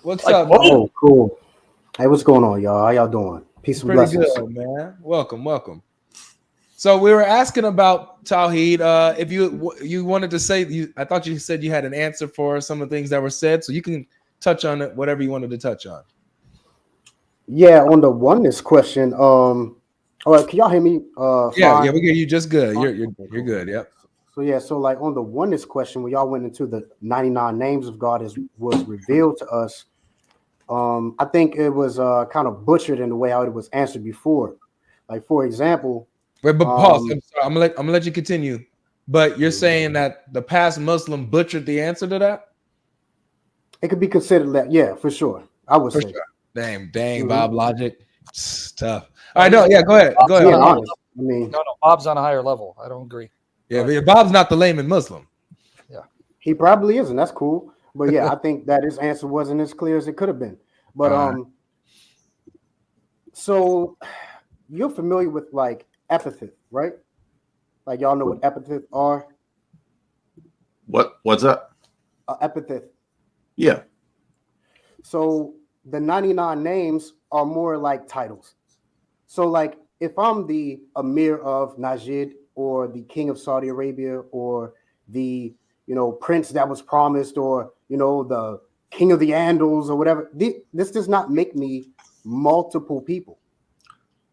What's Like, up, what? man? Oh, cool. Hey, what's going on, y'all? How y'all doing? Peace and Pretty blessings. good, man. Welcome. So we were asking about Tawheed. If you wanted to say, I thought you said you had an answer for some of the things that were said, so you can touch on it, whatever you wanted to touch on. Yeah, on the oneness question. All right, can y'all hear me? Yeah, Fine. we get you just good. Fine? You're Okay, you're cool. good. Yep. So like on the oneness question, when y'all went into the 99 names of God as was revealed to us, I think it was kind of butchered in the way how it was answered before. Like for example, Wait, but pause. um, I'm sorry. I'm gonna let you continue. But you're saying that the past Muslim butchered the answer to that? it could be considered that. Yeah, for sure. I would For say. sure. Dang, Mhm. Bob Logic. It's tough. All right, no, yeah, go ahead. Go Bob's ahead. Being on a higher honest. level. I mean, No, Bob's on a higher level. I don't agree. Yeah, but Bob's not the layman Muslim. he probably is, and that's cool. But yeah, I think that his answer wasn't as clear as it could have been. But so you're familiar with like epithet, right? Like y'all know what epithets are? What's that? Epithet. Yeah. So the 99 names are more like titles. So like if I'm the Emir of Najd or the King of Saudi Arabia or the prince that was promised or the King of the Andals or whatever, this does not make me multiple people.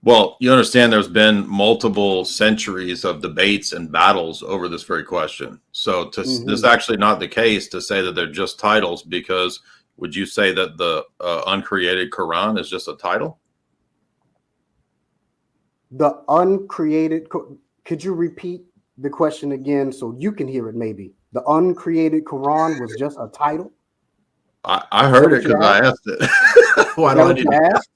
Well, you understand there's been multiple centuries of debates and battles over this very question. So this is actually not the case to say that they're just titles, because would you say that the uncreated Quran is just a title? The uncreated, could you repeat the question again so you can hear it maybe? The uncreated Quran was just a title? I heard it because I asked it. Why do I need to ask?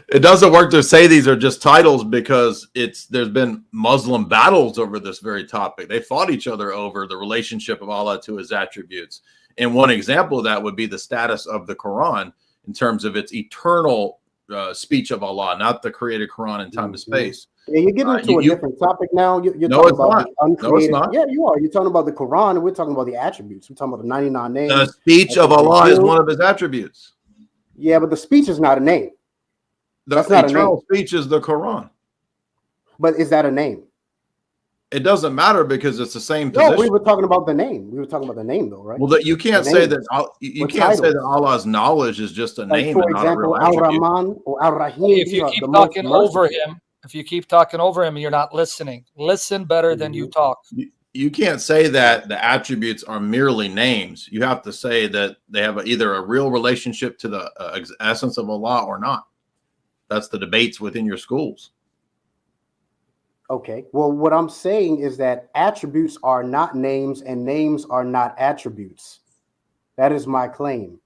It doesn't work to say these are just titles, because there's been Muslim battles over this very topic. They fought each other over the relationship of Allah to his attributes. And one example of that would be the status of the Quran in terms of its eternal speech of Allah, not the created Quran in time and space. Yeah, you're getting into a different topic now. You're no, talking about the uncreated. No, it's not. Yeah, you are. You're talking about the Quran, and we're talking about the attributes. We're talking about the 99 names. The speech of Allah is one of his attributes. Yeah, but the speech is not a name. That's not eternal speech is the Quran. But is that a name? It doesn't matter because it's the same position. No, we were talking about the name. We were talking about the name, though, right? Well, you can't say that. You can't say that Allah's knowledge is just a name, for and example, not a real attribute. Al-Rahman or Al-Rahim. If you keep talking over him, and you're not listening, listen better than you talk. You can't say that the attributes are merely names. You have to say that they have either a real relationship to the essence of Allah or not. That's the debates within your schools. Okay. Well, what I'm saying is that attributes are not names and names are not attributes. That is my claim.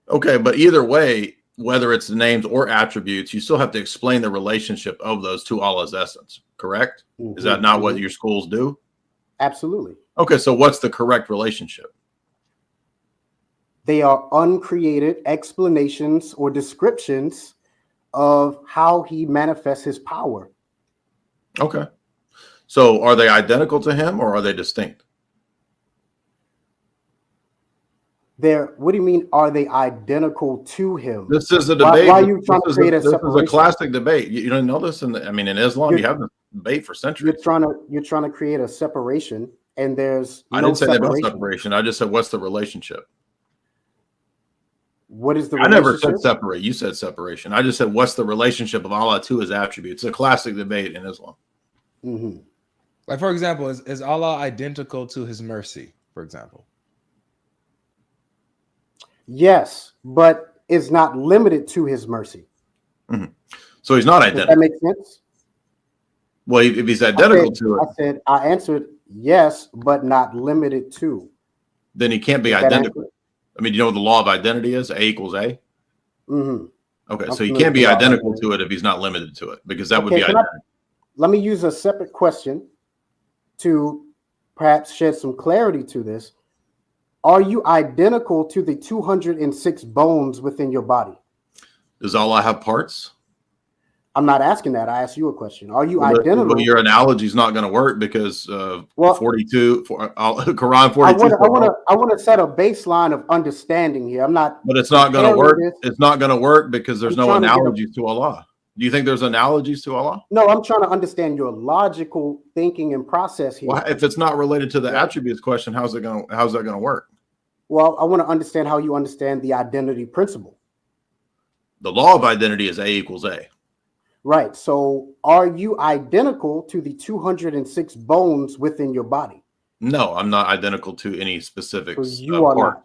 Okay, but either way, whether it's the names or attributes, you still have to explain the relationship of those to Allah's essence, correct? Is that not what your schools do? Absolutely. Okay, so what's the correct relationship? They are uncreated explanations or descriptions of how he manifests his power. Okay. So are they identical to him or are they distinct? What do you mean, are they identical to him? This is a debate. Why are you trying to create a separation? This is a classic debate. You don't know this in Islam, you have this debate for centuries. You're trying to create a separation, and there's I didn't say there was separation. I just said, what's the relationship? What is the relationship? I never said separate. You said separation. I just said, what's the relationship of Allah to his attributes? It's a classic debate in Islam. Like, for example, is Allah identical to his mercy, for example? Yes, but it's not limited to his mercy. So he's not identical. Does that make sense? Well, if he's identical to it. I answered yes, but not limited to. Then he can't be identical. I mean, do you know what the law of identity is? A equals A? Okay, so he can't be identical to it if he's not limited to it, because that would be identical. Let me use a separate question to perhaps shed some clarity to this. Are you identical to the 206 bones within your body? Does Allah have parts? I'm not asking that. I asked you a question. Are you But identical? your analogy is not going to work because Well, 42, Quran 42. I want to set a baseline of understanding here. I'm not. But it's not going to work. this. It's not going to work because there's I'm no trying to get a- analogies to Allah. Do you think there's analogies to Allah? No, I'm trying to understand your logical thinking and process here. Well, if it's not related to the Yeah. attributes question, how's that going to work? Well, I want to understand how you understand the identity principle. The law of identity is A equals A. Right. So are you identical to the 206 bones within your body? No, I'm not identical to any specifics. So you are part. not.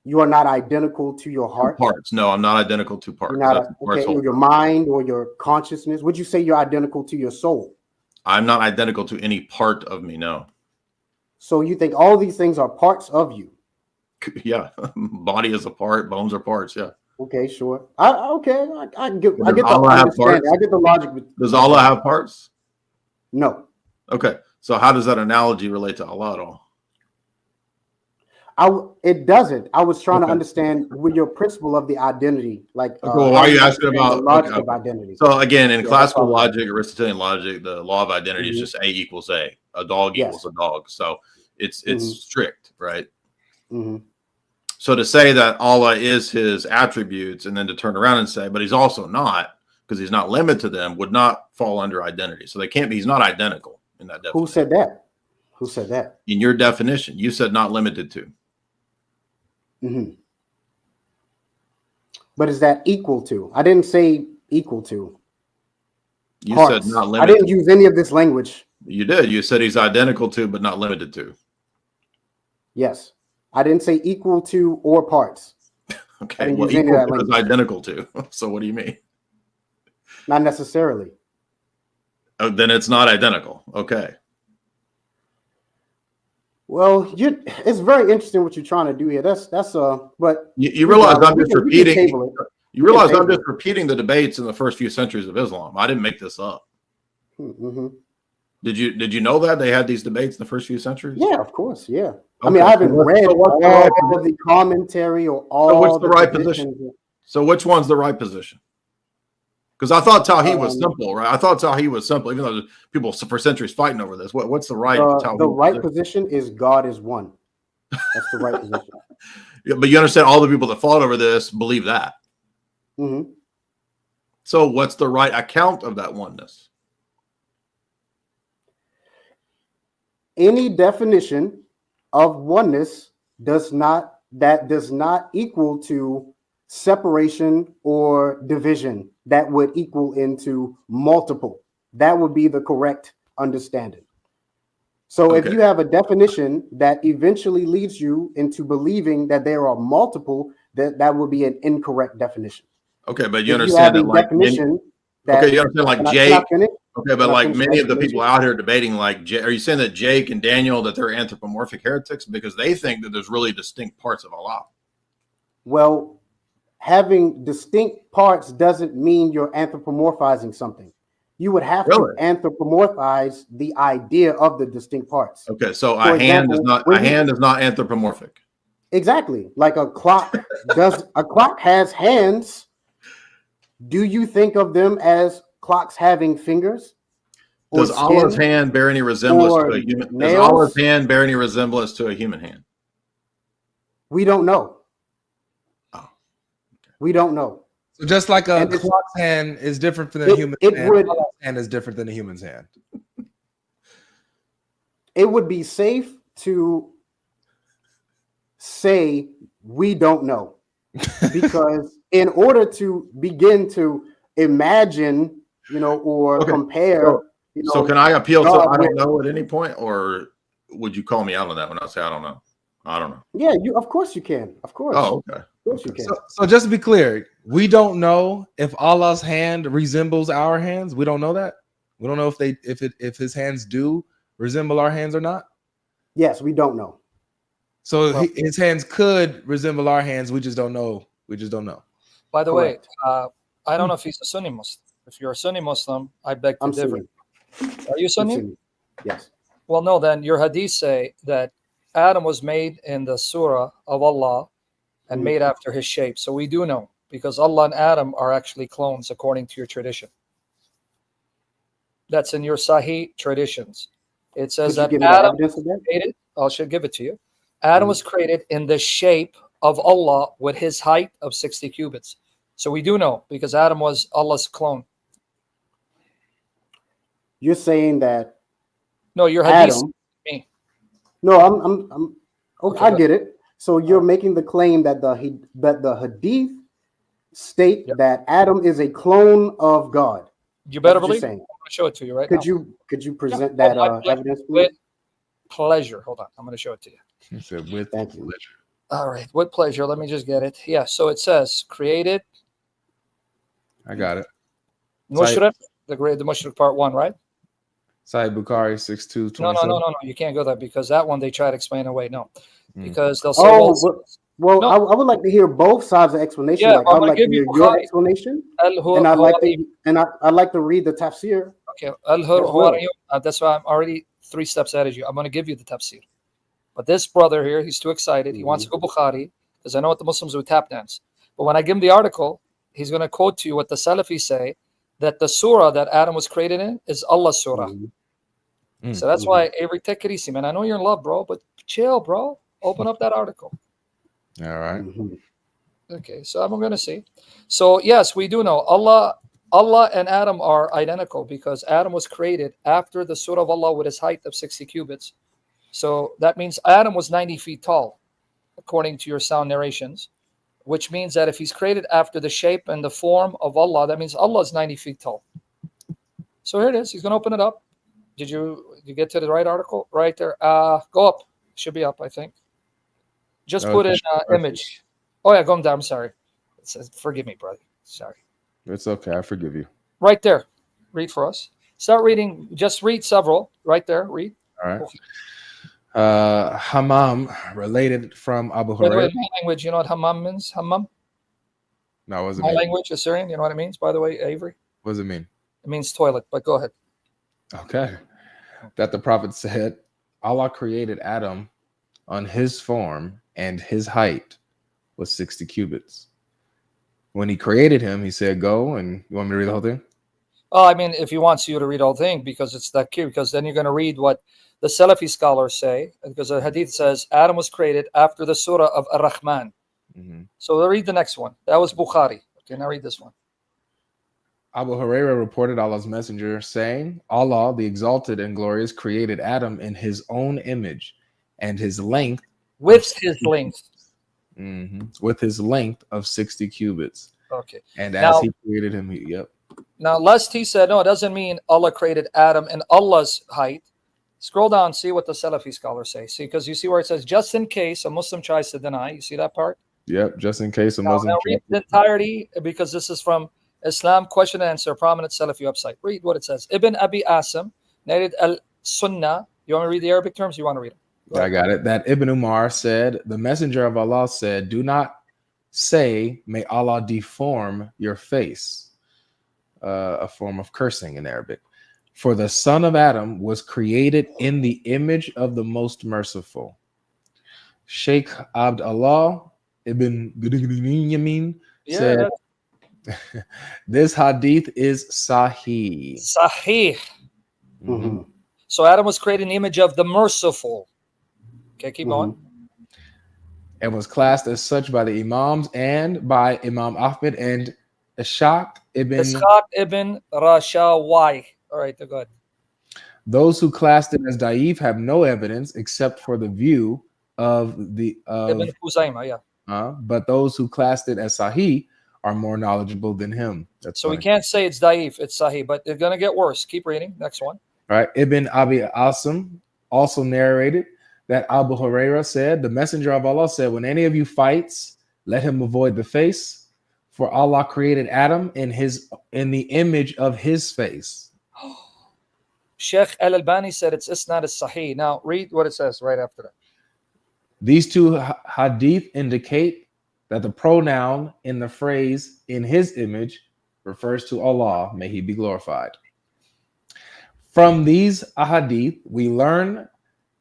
You are not identical to your heart. Parts. No, I'm not identical to parts. You're not That's okay, or your mind or your consciousness. Would you say you're identical to your soul? I'm not identical to any part of me. No. So you think all these things are parts of you? Yeah, body is a part. Bones are parts. Yeah. Okay, sure. I get Does the Allah have understanding. parts? I get the logic. Does Allah have parts? No. Okay. So how does that analogy relate to Allah at all? It doesn't. I was trying to Okay. understand with your principle of the identity, like. Okay, well, why are you asking understand about the logic okay. of identity? So again, in Yeah, classical that's all. logic, Aristotelian logic, the law of identity is Mhm. just A equals A. A dog Yes. equals a dog. So it's Mhm. strict, right? Mhm. So to say that Allah is his attributes and then to turn around and say, but he's also not, because he's not limited to them, would not fall under identity. So they can't be, he's not identical in that definition. Who said that? Who said that? In your definition, you said not limited to. Mm-hmm. But is that equal to? I didn't say equal to. You Parts. said not I limited. didn't use any of this language. You did. You said he's identical to, but not limited to. Yes. I didn't say equal to or parts. Okay. didn't Well, use any of equal that to is language. identical to. So what do you mean? Not necessarily. Oh, then it's not identical. Okay. Well, it's very interesting what you're trying to do here. But You realize I'm we just can repeating. table it. You realize I'm table just repeating the debates in the first few centuries of Islam. I didn't make this up. Mm-hmm. Did you know that they had these debates in the first few centuries? Yeah, of course. Yeah. I Okay. mean, I haven't read So what's the all right of the commentary or all. So what's the right positions. position? So which one's the right position? Because I thought Tawheed was simple, right? I thought Tawheed was simple, even though there's people for centuries fighting over this. What's the right Tawheed? The right position is God is one. That's the right position. Yeah, but you understand all the people that fought over this believe that. Mm-hmm. So what's the right account of that oneness? Any definition of oneness does not equal to separation or division that would equal into multiple. That would be the correct understanding. So if you have a definition that eventually leads you into believing that there are multiple, that would be an incorrect definition. Okay, but you If understand you that like definition okay, you understand like Jake. Okay, but like finish many my of the people explanation? out here debating, like, are you saying that Jake and Daniel that they're anthropomorphic heretics because they think that there's really distinct parts of Allah? Well, having distinct parts doesn't mean you're anthropomorphizing something. You would have to anthropomorphize the idea of the distinct parts. Okay, so For a hand is example, not anthropomorphic. Exactly. Like a clock a clock has hands. Do you think of them as clocks having fingers? Does Allah's hand bear any resemblance to a human? Does Allah's hand bear any resemblance to a human hand? We don't know. Oh, okay. We don't know. So just like a clock's hand is different from the human's hand, Allah's hand is different than a human's hand. It would be safe to say we don't know, because in order to begin to imagine, or compare. So can I appeal to I don't know at any point, or would you call me out on that when I say I don't know? I don't know. Yeah, of course you can. Of course. Oh, okay. Of course you can. So just to be clear, we don't know if Allah's hand resembles our hands. We don't know that. We don't know if his hands do resemble our hands or not. Yes, we don't know. So his hands could resemble our hands. We just don't know. We just don't know. By the way, I don't know if he's a Sunni Muslim. If you're a Sunni Muslim, I beg to differ. Are you Sunni? Yes. Well, no, then your hadith say that Adam was made in the surah of Allah and made after his shape. So we do know, because Allah and Adam are actually clones according to your tradition. That's in your Sahih traditions. It says Could you that give me the Adam evidence of that? created, I should give it to you. Adam was created in the shape of Allah with his height of 60 cubits. So we do know because Adam was Allah's clone. You're saying that No, your hadith. Adam. Me. No, I'm okay, I go get it. So you're making the claim that the hadith state that Adam is a clone of God. You better That's what you're believe. saying. I'm going to show it to you right Could now. you Yeah. present that evidence, please? With pleasure. Hold on. I'm going to show it to you. He said with Thank you. pleasure. All right. With pleasure. Let me just get it. Yeah. So it says created I got it. Mushrik, the Mushrik part 1, right? Sahih Bukhari 6227. No. You can't go there because that one they try to explain away. No, because they'll say, well, no. I would like to hear both sides of the explanation. Yeah, like I'd like to hear your explanation, and I'd like to read the tafsir. Okay, well. That's why I'm already 3 steps ahead of you. I'm going to give you the tafsir. But this brother here, he's too excited. He wants to go Bukhari because I know what the Muslims would tap dance. But when I give him the article, he's going to quote to you what the Salafis say, that the surah that Adam was created in is Allah's surah. So that's why Avery, take it easy, man. I know you're in love, bro, but chill, bro. Open up that article. All right. Okay, so I'm going to see. So yes, we do know Allah and Adam are identical because Adam was created after the surah of Allah with his height of 60 cubits. So that means Adam was 90 feet tall, according to your sound narrations, which means that if he's created after the shape and the form of Allah, that means Allah is 90 feet tall. So here it is. He's going to open it up. Did you get to the right article? Right there. Go up. Should be up, I think. Just put in image. Oh, yeah, go down. I'm sorry. It says, forgive me, brother. Sorry. It's okay. I forgive you. Right there. Read for us. Start reading. Just read several. Right there. Read. All right. Hammam, related from Abu Hurairah. By the way, my language, you know what hammam means? Hammam? No, what does it my mean? language, Assyrian. You know what it means, by the way, Avery? What does it mean? It means toilet, but go ahead. Okay. That the Prophet said, Allah created Adam on his form and his height was 60 cubits. When he created him, he said, go, and you want me to read the whole thing? Oh, I mean, if he wants you to read the whole thing, because it's that cute, because then you're going to read what the Salafi scholars say, because the hadith says Adam was created after the surah of Ar-Rahman. So we'll read the next one. That was Bukhari. Okay, now read this one. Abu Hurairah reported Allah's messenger saying, Allah, the exalted and glorious, created Adam in his own image and his length. With his length. With his length of 60 cubits. Okay. And as he created him, yep. Now, lest he said, no, it doesn't mean Allah created Adam in Allah's height. Scroll down, see what the Salafi scholars say. See, because you see where it says, just in case a Muslim tries to deny. You see that part? Yep, just in case a Muslim. Now read the entirety, because this is from Islam Question and Answer, prominent Salafi website. Read what it says. Ibn Abi Asim, narrated al-Sunnah. You want me to read the Arabic terms? You want to read them? I got it. That Ibn Umar said, the messenger of Allah said, do not say, may Allah deform your face. A form of cursing in Arabic. For the son of Adam was created in the image of the most merciful. Sheikh Abd Allah ibn Yamin said, this hadith is sahih. Sahih. So Adam was created in the image of the merciful. Okay, keep going. And was classed as such by the Imams and by Imam Ahmed and Ishaq ibn Rashawai. All right, go ahead. Those who classed it as da'if have no evidence except for the view of the Ibn Khuzaimah, yeah. But those who classed it as sahih are more knowledgeable than him. That's so funny. We can't say it's da'if, it's sahih, but it's gonna get worse. Keep reading. Next one. All right. Ibn Abi Asim also narrated that Abu Hurairah said, the messenger of Allah said, when any of you fights, let him avoid the face. For Allah created Adam in the image of his face. Sheikh Al-Albani said it's isnad as-sahih. Now read what it says right after that. These two hadith indicate that the pronoun in the phrase in his image refers to Allah, may he be glorified. From these ahadith, we learn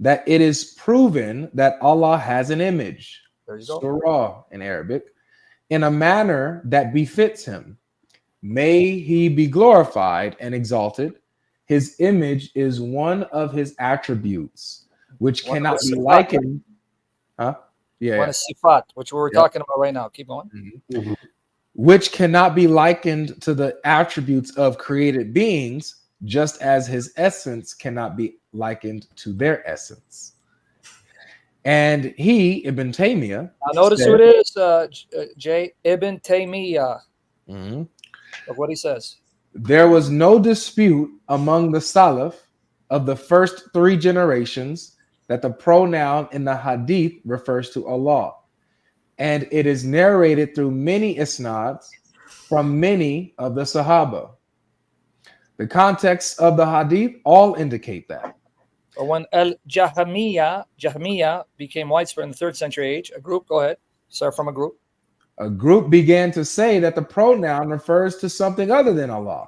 that it is proven that Allah has an image, surah in Arabic, in a manner that befits him. May he be glorified and exalted. His image is one of his attributes, which One of cannot his be sifat. likened. Huh? Yeah. One is sifat, which we were Yep. talking about right now. Keep going. Mhm. Which cannot be likened to the attributes of created beings, just as his essence cannot be likened to their essence. And he, Ibn Taymiyyah, Now notice said- who it is, Jay Ibn Taymiyyah. Mhm. Look what he says. There was no dispute among the Salaf of the first 3 generations that the pronoun in the Hadith refers to Allah. And it is narrated through many isnads from many of the Sahaba. The context of the Hadith all indicate that. But when Jahmiyyah became widespread in the 3rd century age, a group, go ahead, start from a group. A group began to say that the pronoun refers to something other than Allah.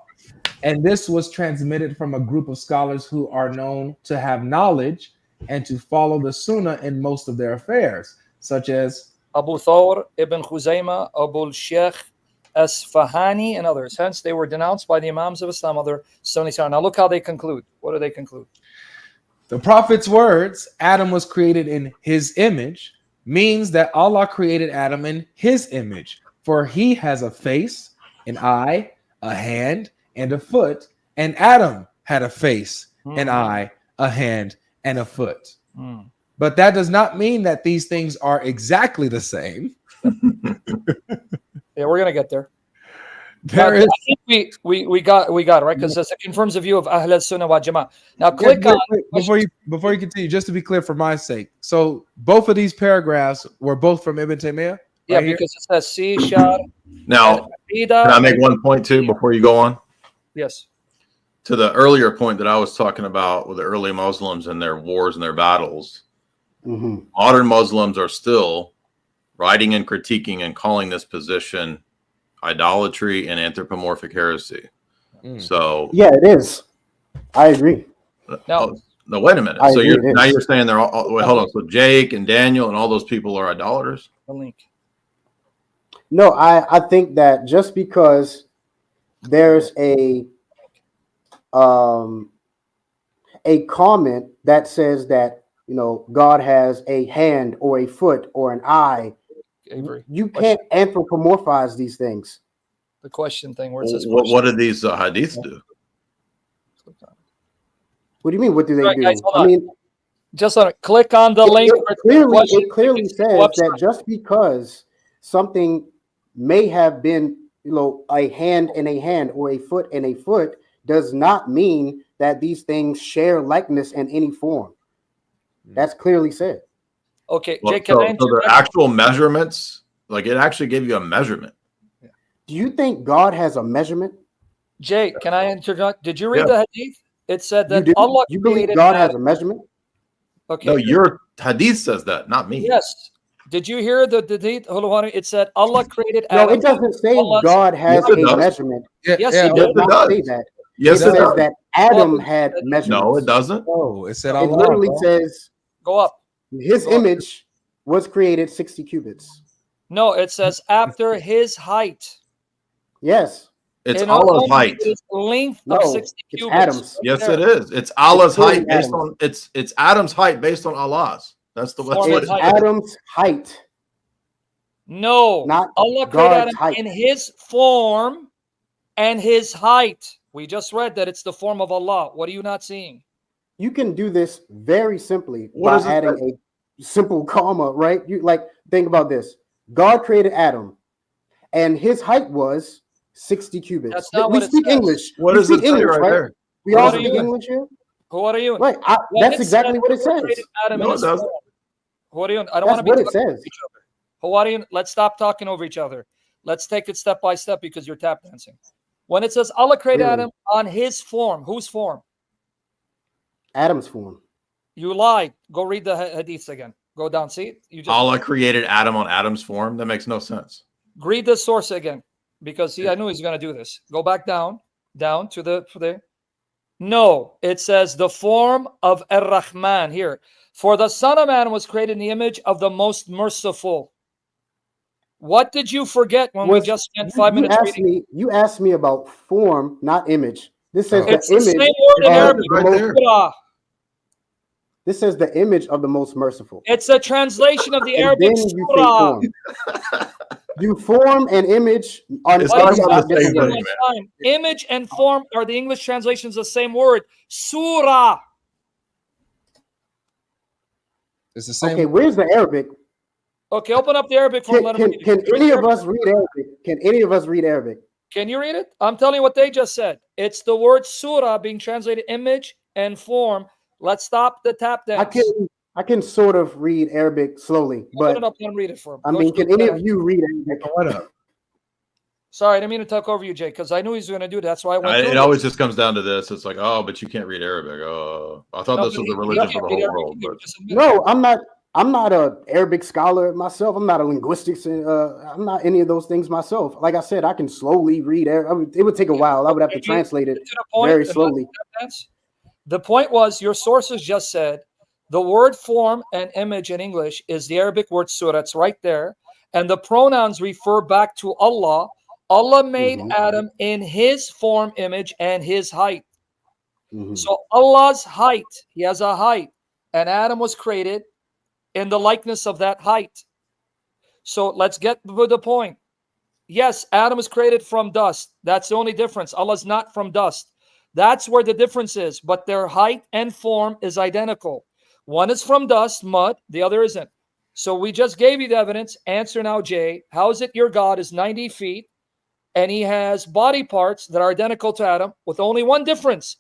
And this was transmitted from a group of scholars who are known to have knowledge and to follow the Sunnah in most of their affairs, such as Abu Thawr, Ibn Khuzaymah, Abu Sheikh Asfahani, and others. Hence, they were denounced by the Imams of Islam, other Sunni scholars. Now, look how they conclude. What do they conclude? the Prophet's words, Adam was created in his image, means that Allah created Adam in his image, for he has a face, an eye, a hand, and a foot, and Adam had a face, an eye, a hand, and a foot. But that does not mean that these things are exactly the same. Yeah, we're gonna get there. There But is. I think we got it right, because it confirms the view of Ahl Sunnah wal Jama'ah. Now click Yeah, on before you continue, just to be clear for my sake. So both of these paragraphs were both from Ibn Taymiyyah? yeah, right here? because it says C Shar. Now, can I make one point too before you go on? Yes. To the earlier point that I was talking about with the early Muslims and their wars and their battles, modern Muslims are still writing and critiquing and calling this position idolatry and anthropomorphic heresy. So yeah, it is. I agree. No. No, wait a minute. I So agree, it now is. you're saying they're all wait, hold on. So Jake and Daniel and all those people are idolaters? The link. No, I think that just because there's a comment that says that, you know, God has a hand or a foot or an eye, Avery. you can't anthropomorphize these things. The question thing where it says What do these hadiths do? What do you mean? What do they Right, do? guys, hold I on. mean, just on it. Click on the link. it clearly says Website. that just because something may have been, you know, a hand and a hand or a foot and a foot does not mean that these things share likeness in any form. That's clearly said. Okay, Well, Jake, can I so the interject? actual measurements, like it actually gave you a measurement. Do you think God has a measurement? Jake, can I interject? Did you read Yeah. the hadith? It said You that do? Allah You believe created God has Adam. a measurement? Okay. No, your hadith says that, not me. Yes. Did you hear the hadith? It said Allah created No, Adam. it doesn't say Allah's- God has Yes, it a does. measurement. Yes, yeah, he It did. does not does. say that. Yes, it it says does. that Adam Well, had measurements. No, it doesn't. Oh, it said It Allah. literally bro. says Go up. his image was created 60 cubits. No, it says after his height. Yes. It's In Allah's only height. his length No, of 60 it's cubits. Adam's. Yes, There. it is. It's Allah's clearly height based Adam's. on it's Adam's height based on Allah's. That's the Form It's and height. Adam's height. No, Not Allah created God's Adam height. in his form and his height. We just read that it's the form of Allah. What are you not seeing? You can do this very simply What by does it adding a simple comma, right? You like think about this. God created Adam, and his height was 60 cubits. That's not we what it speak says. English. What we does it speak say English, right there? We What all are speak you- English here. Who are you? Right. When That's it exactly says what it Allah says. created Adam No, in it his doesn't. form. Who are you? I don't That's want to be what it talking over says. each other. Who are you? Let's stop talking over each other. Let's take it step by step because you're tap dancing. When it says Allah created Really? Adam on his form, whose form? Adam's form. You lied. Go read the hadiths again. Go down. See? You just Allah created Adam on Adam's form. That makes no sense. read the source again. Because see, I knew he's gonna do this. Go back down to the for there. No, it says the form of Ar-Rahman here. For the Son of Man was created in the image of the most merciful. What did you forget when we just spent 5 minutes reading? You asked me about form, not image. This says It's the the same image. word in of Arabic. the right most- there. Surah. This says the image of the most merciful. It's a translation of the And Arabic then you say surah. form. You form and image are It's Wait, talking two about the different same words. thing, one time. Image and form are the English translations of the same word. Surah. It's the same. Okay, where's the Arabic? Okay, open up the Arabic form. Let them read it. Can Read any the of Arabic. us read Arabic? Can any of us read Arabic? Can you read it? I'm telling you what they just said. It's the word surah being translated image and form. Let's stop the tap dance. I can sort of read Arabic slowly, Open it but up and read it for him. I mean, can any of you read Arabic? What up? Sorry, I didn't mean to talk over you, Jay, because I knew he was going to do that. That's why I went through It always just comes down to this. It's like, oh, but you can't read Arabic. Oh, I thought this was the religion for the whole world. But No, I'm not. I'm not a Arabic scholar myself. I'm not a linguistics. I'm not any of those things myself. Like I said, I can slowly read Arabic. It would take a while. I would have to translate it very slowly. The point was, your sources just said the word form and image in English is the Arabic word surah. It's right there. And the pronouns refer back to Allah. Allah made Adam in his form, image, and his height. So Allah's height, he has a height. And Adam was created in the likeness of that height. So let's get to the point. Yes, Adam was created from dust. That's the only difference. Allah's not from dust. That's where the difference is. But their height and form is identical. One is from dust, mud. The other isn't. So we just gave you the evidence. Answer now, Jay. How is it your God is 90 feet and he has body parts that are identical to Adam with only one difference?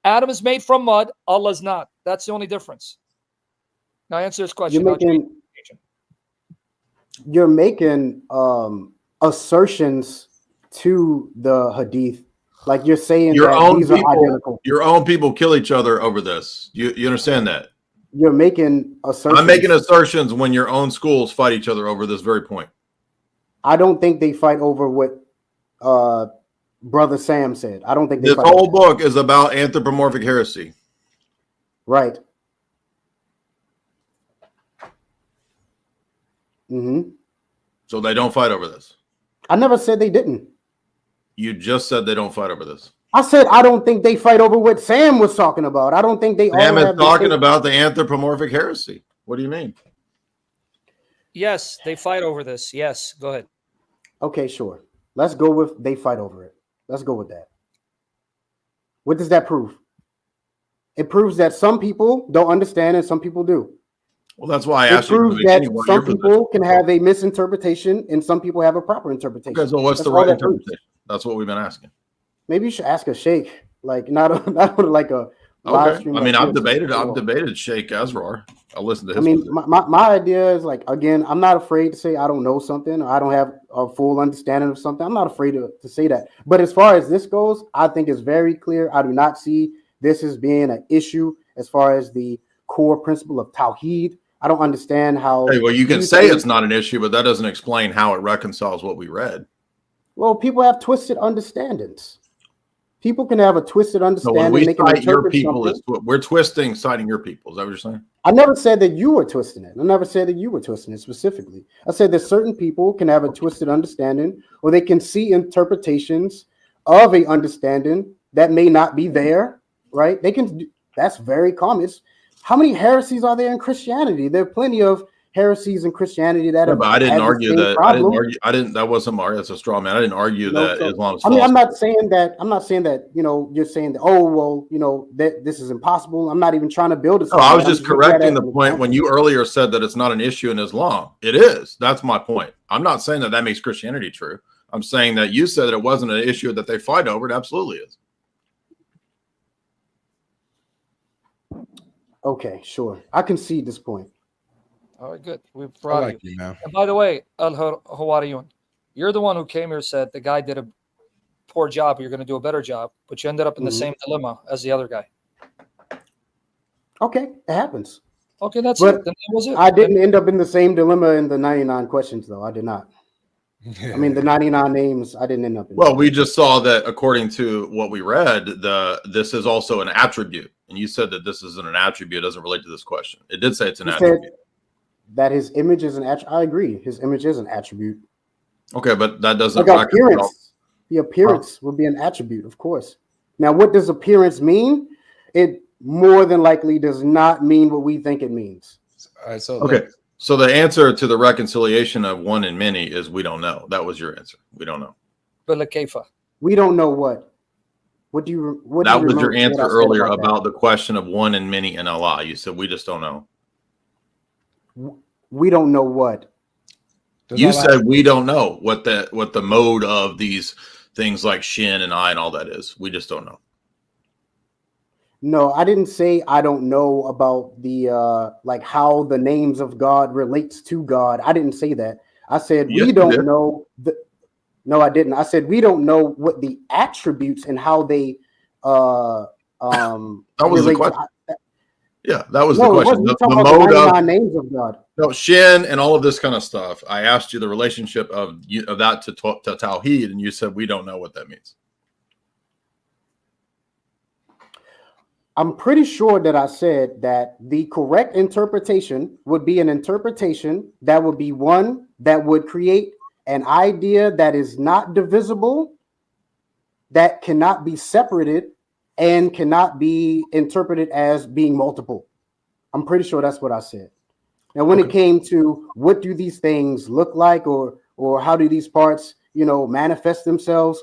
Adam is made from mud. Allah's not. That's the only difference. Now answer this question. You're making assertions to the hadith. Like you're saying your that own these people, are identical. Your own people kill each other over this. You understand that? You're making assertions. I'm making assertions when your own schools fight each other over this very point. I don't think they fight over what Brother Sam said. I don't think they this fight whole over book is about anthropomorphic heresy. Right. So they don't fight over this. I never said they didn't. You just said they don't fight over this. I said I don't think they fight over what Sam was talking about. I don't think they Sam all is have talking about the anthropomorphic heresy. What do you mean? Yes, they fight over this. Yes, go ahead. Okay, sure. Let's go with they fight over it. Let's go with that. What does that prove? It proves that some people don't understand and some people do. Well, that's why I It asked you. proves that some people can have a misinterpretation and some people have a proper interpretation. Okay, so what's the right interpretation? That's what we've been asking. Maybe you should ask a sheikh, like not like a live stream. I mean, like I've this. debated Sheikh Azrar. I listened to his. I mean, my idea is like, again, I'm not afraid to say I don't know something or I don't have a full understanding of something. I'm not afraid to say that. But as far as this goes, I think it's very clear. I do not see this as being an issue as far as the core principle of Tawheed. I don't understand how. Hey, well, you can say it's not an issue, but that doesn't explain how it reconciles what we read. Well, people have twisted understandings. People can have a twisted understanding. So when we they can cite your interpret people, something. we're twisting citing your people. Is that what you're saying? I never said that you were twisting it. I never said that you were twisting it specifically. I said that certain people can have a twisted understanding or they can see interpretations of a understanding that may not be there, right? They can. That's very common. How many heresies are there in Christianity? There are plenty of heresies in Christianity that have. But I didn't argue that. Problem. I didn't. That wasn't Mario. That's a straw man. I didn't argue that Islam is false. I mean, I'm not saying that. You're saying that. Oh, well, that this is impossible. I'm not even trying to build a. No, I was just correcting the point when you earlier said that it's not an issue in Islam. It is. That's my point. I'm not saying that makes Christianity true. I'm saying that you said that it wasn't an issue that they fight over. It absolutely is. Okay, sure. I concede this point. All right, good. We're proud of you. you, man. And by the way, Al-Hawariyun, you're the one who came here and said the guy did a poor job. You're going to do a better job, but you ended up in the same dilemma as the other guy. Okay, it happens. Okay, that's But it. Then that was it. I didn't end up in the same dilemma in the 99 questions, though. I did not. I mean, the 99 names, I didn't end up in. Well, we just saw that according to what we read, this is also an attribute. And you said that this isn't an attribute. It doesn't relate to this question. It did say it's an attribute. That his image is an attribute. I agree. His image is an attribute. Okay, but that doesn't. Like appearance. The appearance would be an attribute, of course. Now, what does appearance mean? It more than likely does not mean what we think it means. All right, so Okay. So the answer to the reconciliation of one and many is we don't know. That was your answer. We don't know. We don't know what. What do you? What That do you was your remember answer what I said earlier about about the question of one and many in Allah. You said we just don't know. that? We don't know what. does You Allah said we don't know what the mode of these things like shin and I and all that is. We just don't know. No, I didn't say I don't know about the like how the names of God relates to God. I didn't say that. I said Yes, we you don't did. know the. No, I didn't. I said we don't know what the attributes and how they That was the relate question. to. Yeah, that was the No, it question. wasn't. The We're talking about the mode of 99 names of God. no shin and all of this kind of stuff. I asked you the relationship of that to Tawheed, and you said we don't know what that means. I'm pretty sure that I said that the correct interpretation would be an interpretation that would be one that would create an idea that is not divisible, that cannot be separated, and cannot be interpreted as being multiple. I'm pretty sure that's what I said. Now, when it came to what do these things look like, or how do these parts, manifest themselves,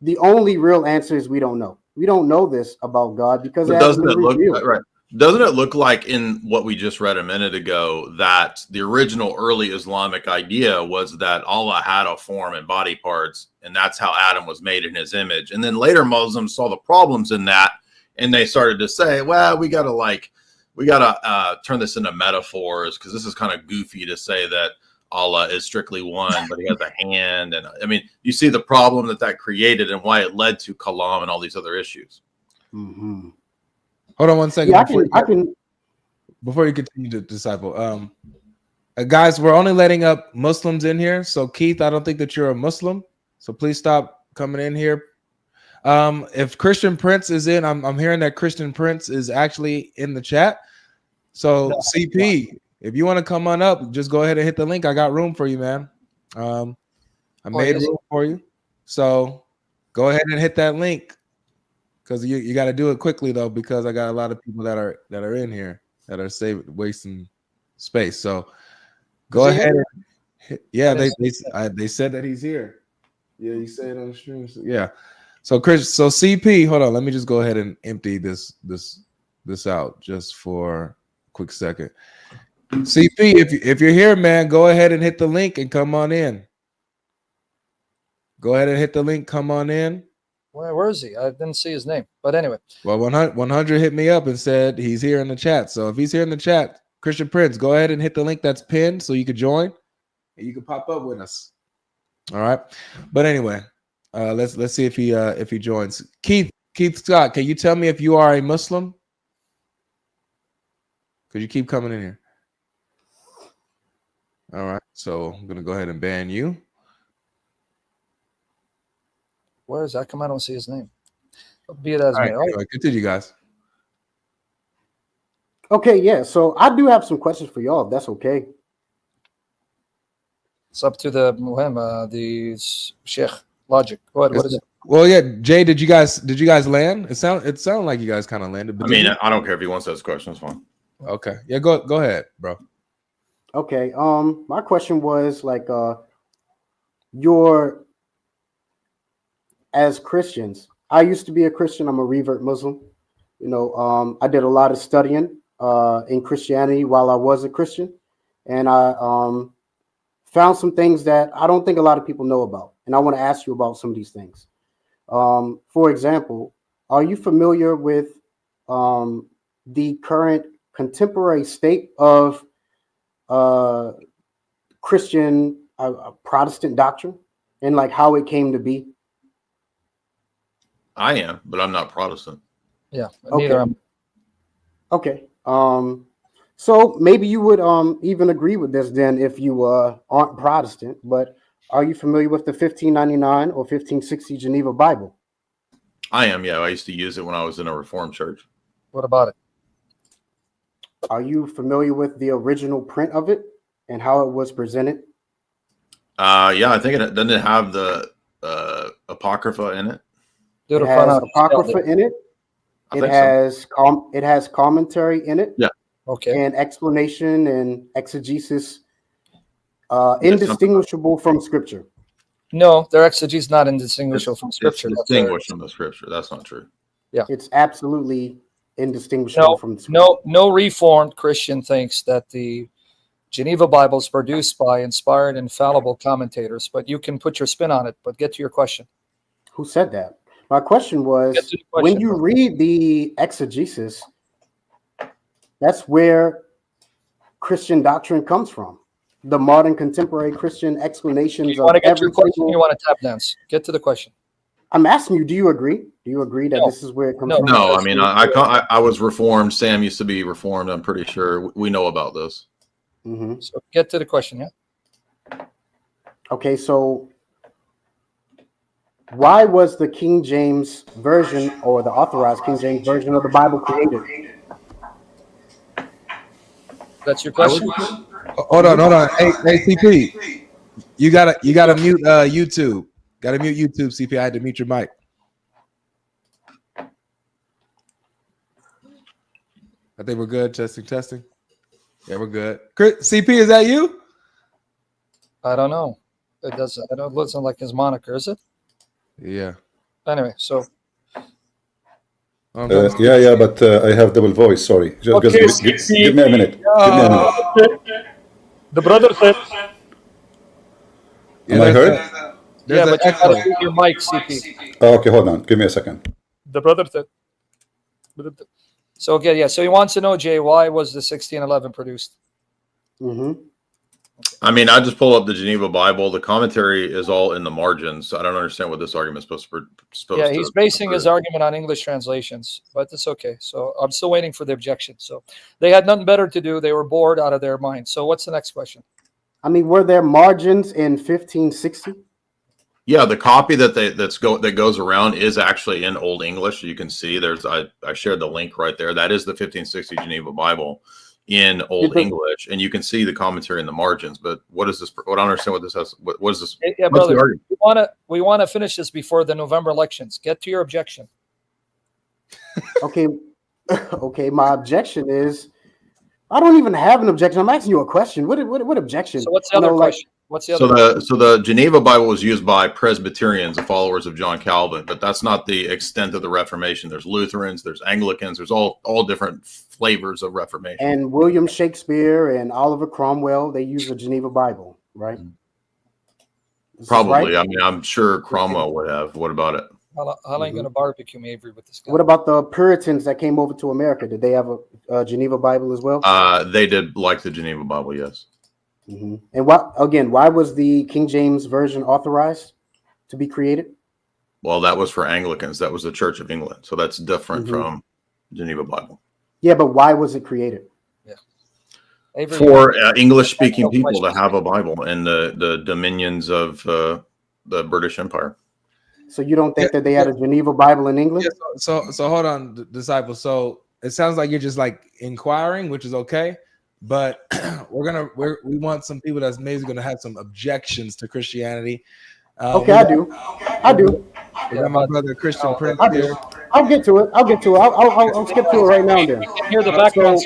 the only real answer is we don't know. We don't know this about God because But it hasn't been revealed. doesn't it look like in what we just read a minute ago that the original early Islamic idea was that Allah had a form and body parts, and that's how Adam was made in his image. And then later Muslims saw the problems in that, and they started to say, well, we gotta turn this into metaphors because this is kind of goofy to say that Allah is strictly one, but he has a hand. And I mean, you see the problem that created and why it led to Kalam and all these other issues. Mm-hmm. hold on one second Yeah, before you continue to disciple. Guys, we're only letting up Muslims in here. So Keith, I don't think that you're a Muslim. So please stop coming in here. If Christian Prince is in, I'm hearing that Christian Prince is actually in the chat. So CP, if you want to come on up, just go ahead and hit the link. I got room for you, man. I made room for you. So go ahead and hit that link. Because you got to do it quickly though, because I got a lot of people that are in here that are wasting space. So go ahead. They said that he's here. Yeah, you say it on the stream. So, yeah. So CP, hold on. Let me just go ahead and empty this out just for a quick second. CP, if you're here, man, go ahead and hit the link and come on in. Go ahead and hit the link. Come on in. Where is he? I didn't see his name. But anyway. Well, 100 hit me up and said he's here in the chat. So if he's here in the chat, Christian Prince, go ahead and hit the link that's pinned so you could join and you can pop up with us. All right. But anyway, let's see if he joins. Keith Scott, can you tell me if you are a Muslim? Could you keep coming in here? All right. So I'm gonna go ahead and ban you. Where is that? Come on, I don't see his name. Be it as me. All right, continue, guys. Okay, yeah. So I do have some questions for y'all, if that's okay. It's up to the Sheikh Logic. What is it? Well, yeah, Jay, did you guys land? It sounded like you guys kind of landed. But I mean, I don't care if he wants those questions. Fine. Okay. Yeah, go ahead, bro. Okay. My question was like, as Christians, I used to be a Christian. I'm a revert Muslim. I did a lot of studying in Christianity while I was a Christian, and I found some things that I don't think a lot of people know about, and I want to ask you about some of these things. For example, are you familiar with the current contemporary state of Christian Protestant doctrine and like how it came to be? I am, but I'm not Protestant. Yeah, neither am. Okay. So maybe you would even agree with this then if you aren't Protestant, but are you familiar with the 1599 or 1560 Geneva Bible? I am, yeah. I used to use it when I was in a Reformed church. What about it? Are you familiar with the original print of it and how it was presented? Yeah, I think doesn't it have the Apocrypha in it? It has Deuteronomy. apocrypha in it. I It think it has commentary in it. Yeah. Okay. And explanation and exegesis, It's indistinguishable from scripture. No, their exegesis is not indistinguishable from It's scripture. distinguished from the scripture. That's not true. It's absolutely indistinguishable No, from scripture. no Reformed Christian thinks that the Geneva Bible is produced by inspired, infallible commentators, but you can put your spin on it. But get to your question. Who said that? My question Get was, to the question, when you bro. read the exegesis, that's where Christian doctrine comes from. The modern contemporary Christian explanations You of want to get to every your question? single. You want to tap dance? Get to the question. I'm asking you, do you agree? Do you agree that No. this is where it comes No. from? No, I mean, I was reformed. Sam used to be reformed. I'm pretty sure we know about this. Mhm. So get to the question, yeah? Okay, so why was the King James version or the authorized King James version of the Bible created? That's your question? Hold on. Hey, CP, you gotta mute YouTube. Gotta mute YouTube, CP. I had to mute your mic. I think we're good. Testing. Yeah, we're good. CP, is that you? I don't know. It doesn't. I don't listen like his moniker, is it? Yeah. Anyway, so yeah, but I have double voice. Sorry, just give me a minute. Give me a minute. the brother said, Am I heard? yeah, There's but an you gotta echo. mute your mic, CP. Oh, okay, hold on. Give me a second. The brother said. So okay, yeah. So he wants to know, Jay, why was the 1611 produced? Mm-hmm. I mean, I just pull up the Geneva Bible. The commentary is all in the margins. So I don't understand what this argument is supposed Yeah, to. he's basing his argument on English translations, but it's okay. So I'm still waiting for the objection. So they had nothing better to do. They were bored out of their mind. So what's the next question? I mean, were there margins in 1560? Yeah, the copy that goes around is actually in Old English. You can see I shared the link right there. That is the 1560 Geneva Bible in Old English, and you can see the commentary in the margins. But what is this? What I don't understand what this has. What is this? Yeah, what's the brother, argument? we want to finish this before the November elections. Get to your objection. Okay, okay. My objection is, I don't even have an objection. I'm asking you a question. What objection? So what's the other question? What's the other? So the Geneva Bible was used by Presbyterians, the followers of John Calvin, but that's not the extent of the Reformation. There's Lutherans, there's Anglicans, there's all different flavors of Reformation. And William Shakespeare and Oliver Cromwell, they use the Geneva Bible, right? Probably. Right? I mean, I'm sure Cromwell would have. What about it? How are you going to barbecue me, Avery, with this guy? What about the Puritans that came over to America? Did they have a Geneva Bible as well? They did like the Geneva Bible, yes. Mm-hmm. And why was the King James version authorized to be created? Well, that was for Anglicans. That was the Church of England. So that's different from Geneva Bible. Yeah, but why was it created? Yeah. Avery, For English-speaking people to have a Bible in the dominions of the British Empire. So you don't think that they had a Geneva Bible in England? Yeah, so hold on, disciple. So it sounds like you're just like inquiring, which is okay. But we want some people that's maybe going to have some objections to Christianity. Okay, I do. We got my brother Christian Prince I do. here. I'll get to it. I'll skip to it right now. Then you can hear the background.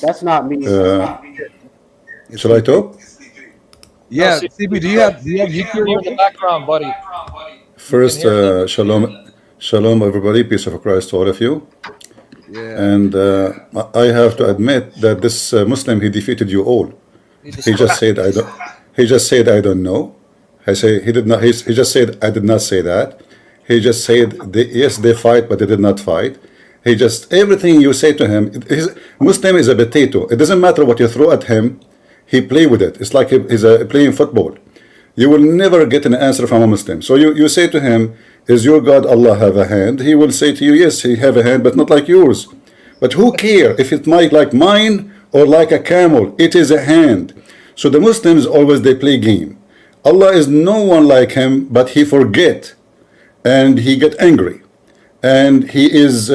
that's not me. Shall I talk? Yeah, No, CP, do you have You can YouTube? hear the background, buddy. First, shalom, everybody. Peace of Christ to all of you. Yeah. And I have to admit that this Muslim, he defeated you all. He just said I don't. He just said I don't know. I say he did not. He just said I did not say that. He just said yes, they fight, but they did not fight. He just everything you say to him. Muslim is a potato. It doesn't matter what you throw at him. He play with it. It's like he's playing football. You will never get an answer from a Muslim. So you say to him, is your God Allah have a hand? He will say to you, yes, he have a hand, but not like yours. But who care if it might like mine or like a camel? It is a hand. So the Muslims always they play game. Allah is no one like him, but he forget and he get angry and he is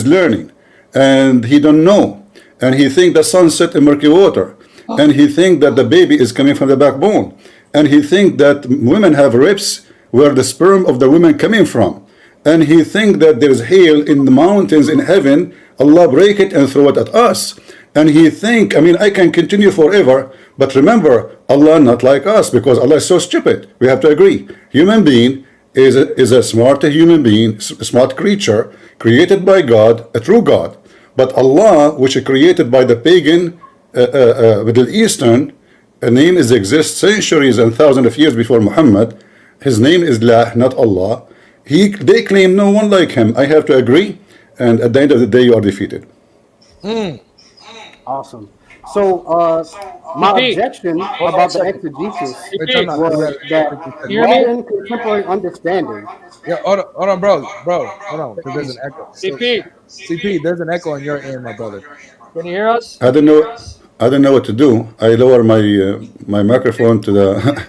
learning and he don't know and he think the sun set in murky water and he think that the baby is coming from the backbone and he think that women have ribs where the sperm of the women coming from, and he think that there's hail in the mountains in heaven, Allah break it and throw it at us. And he think, I mean, I can continue forever, but remember, Allah not like us, because Allah is so stupid. We have to agree. Human being is a smart human being, a smart creature, created by God, a true God. But Allah, which is created by the pagan Middle Eastern, a name is exists centuries and thousands of years before Muhammad. His name is La, not Allah. They claim no one like him. I have to agree. And at the end of the day, you are defeated. Awesome. So my objection about the exegesis was that modern contemporary understanding. Yeah, hold on, bro, hold on, because there's an echo. CP, there's an echo on your end, my brother. Can you hear us? I don't know what to do. I lower my my microphone to the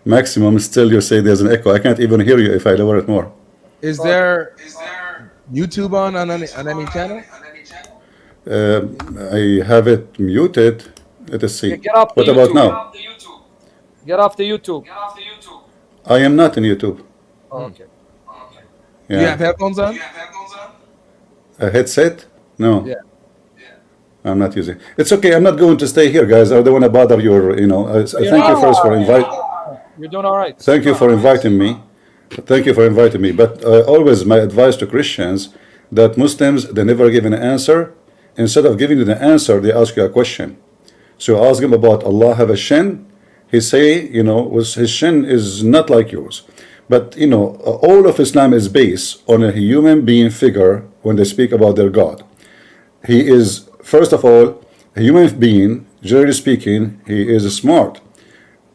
maximum. Still, you say there's an echo. I can't even hear you if I lower it more. Is there YouTube on any channel? I have it muted. Let us see. Get off the What about YouTube. now? Get off the YouTube. I am not in YouTube. Oh, okay. Do you have headphones on? A headset? No. Yeah. I'm not using. It's okay. I'm not going to stay here, guys. I don't want to bother your. Thank you first for invite. You're doing all right. Thank you for inviting me. Thank you for inviting me. But always my advice to Christians that Muslims, they never give an answer. Instead of giving you the answer, they ask you a question. So ask him about Allah have a shin. He say, his shin is not like yours. But all of Islam is based on a human being figure when they speak about their God. He is, first of all, a human being, generally speaking, he is smart.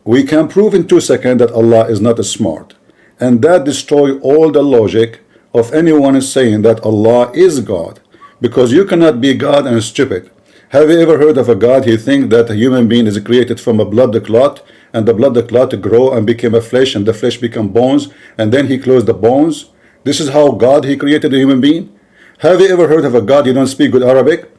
We can prove in 2 seconds that Allah is not smart. And that destroys all the logic of anyone saying that Allah is God. Because you cannot be God and stupid. Have you ever heard of a God? He think that a human being is created from a blood clot, and the blood clot grow and became a flesh, and the flesh become bones, and then he closed the bones. This is how God he created a human being. Have you ever heard of a God you don't speak good Arabic?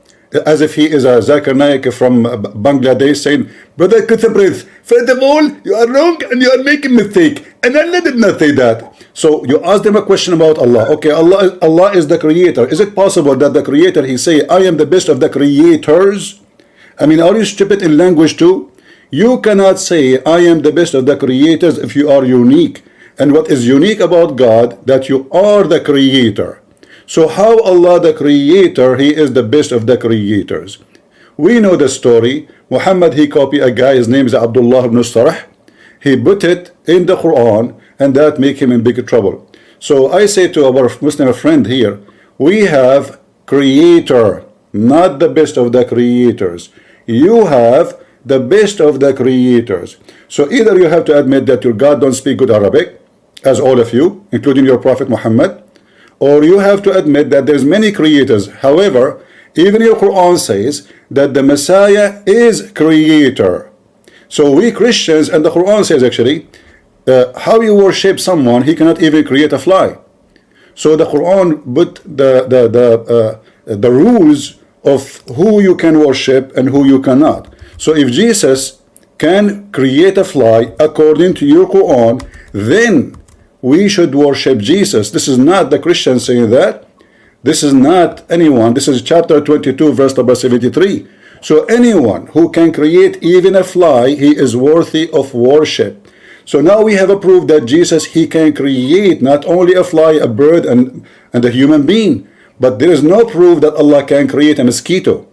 As if he is a Zakir Naik from Bangladesh saying, Brother Kutabris, first of all, you are wrong and you are making mistake. And Allah did not say that. So you ask them a question about Allah. Okay, Allah is the creator. Is it possible that the creator, he say, I am the best of the creators? I mean, are you stupid in language too? You cannot say, I am the best of the creators if you are unique. And what is unique about God, that you are the creator. So how Allah the creator, he is the best of the creators. We know the story. Muhammad, he copied a guy, his name is Abdullah ibn Sarah. He put it in the Quran, and that make him in big trouble. So I say to our Muslim friend here, we have creator, not the best of the creators. You have the best of the creators. So either you have to admit that your God don't speak good Arabic, as all of you, including your Prophet Muhammad, or you have to admit that there's many creators. However, even your Quran says that the Messiah is creator. So we Christians, and the Quran says actually, how you worship someone, he cannot even create a fly. So the Quran put the rules of who you can worship and who you cannot. So if Jesus can create a fly according to your Quran, then we should worship Jesus. This is not the Christian saying that. This is not anyone. This is chapter 22, verse number 73. So anyone who can create even a fly, he is worthy of worship. So now we have a proof that Jesus, he can create not only a fly, a bird, and a human being, but there is no proof that Allah can create a mosquito.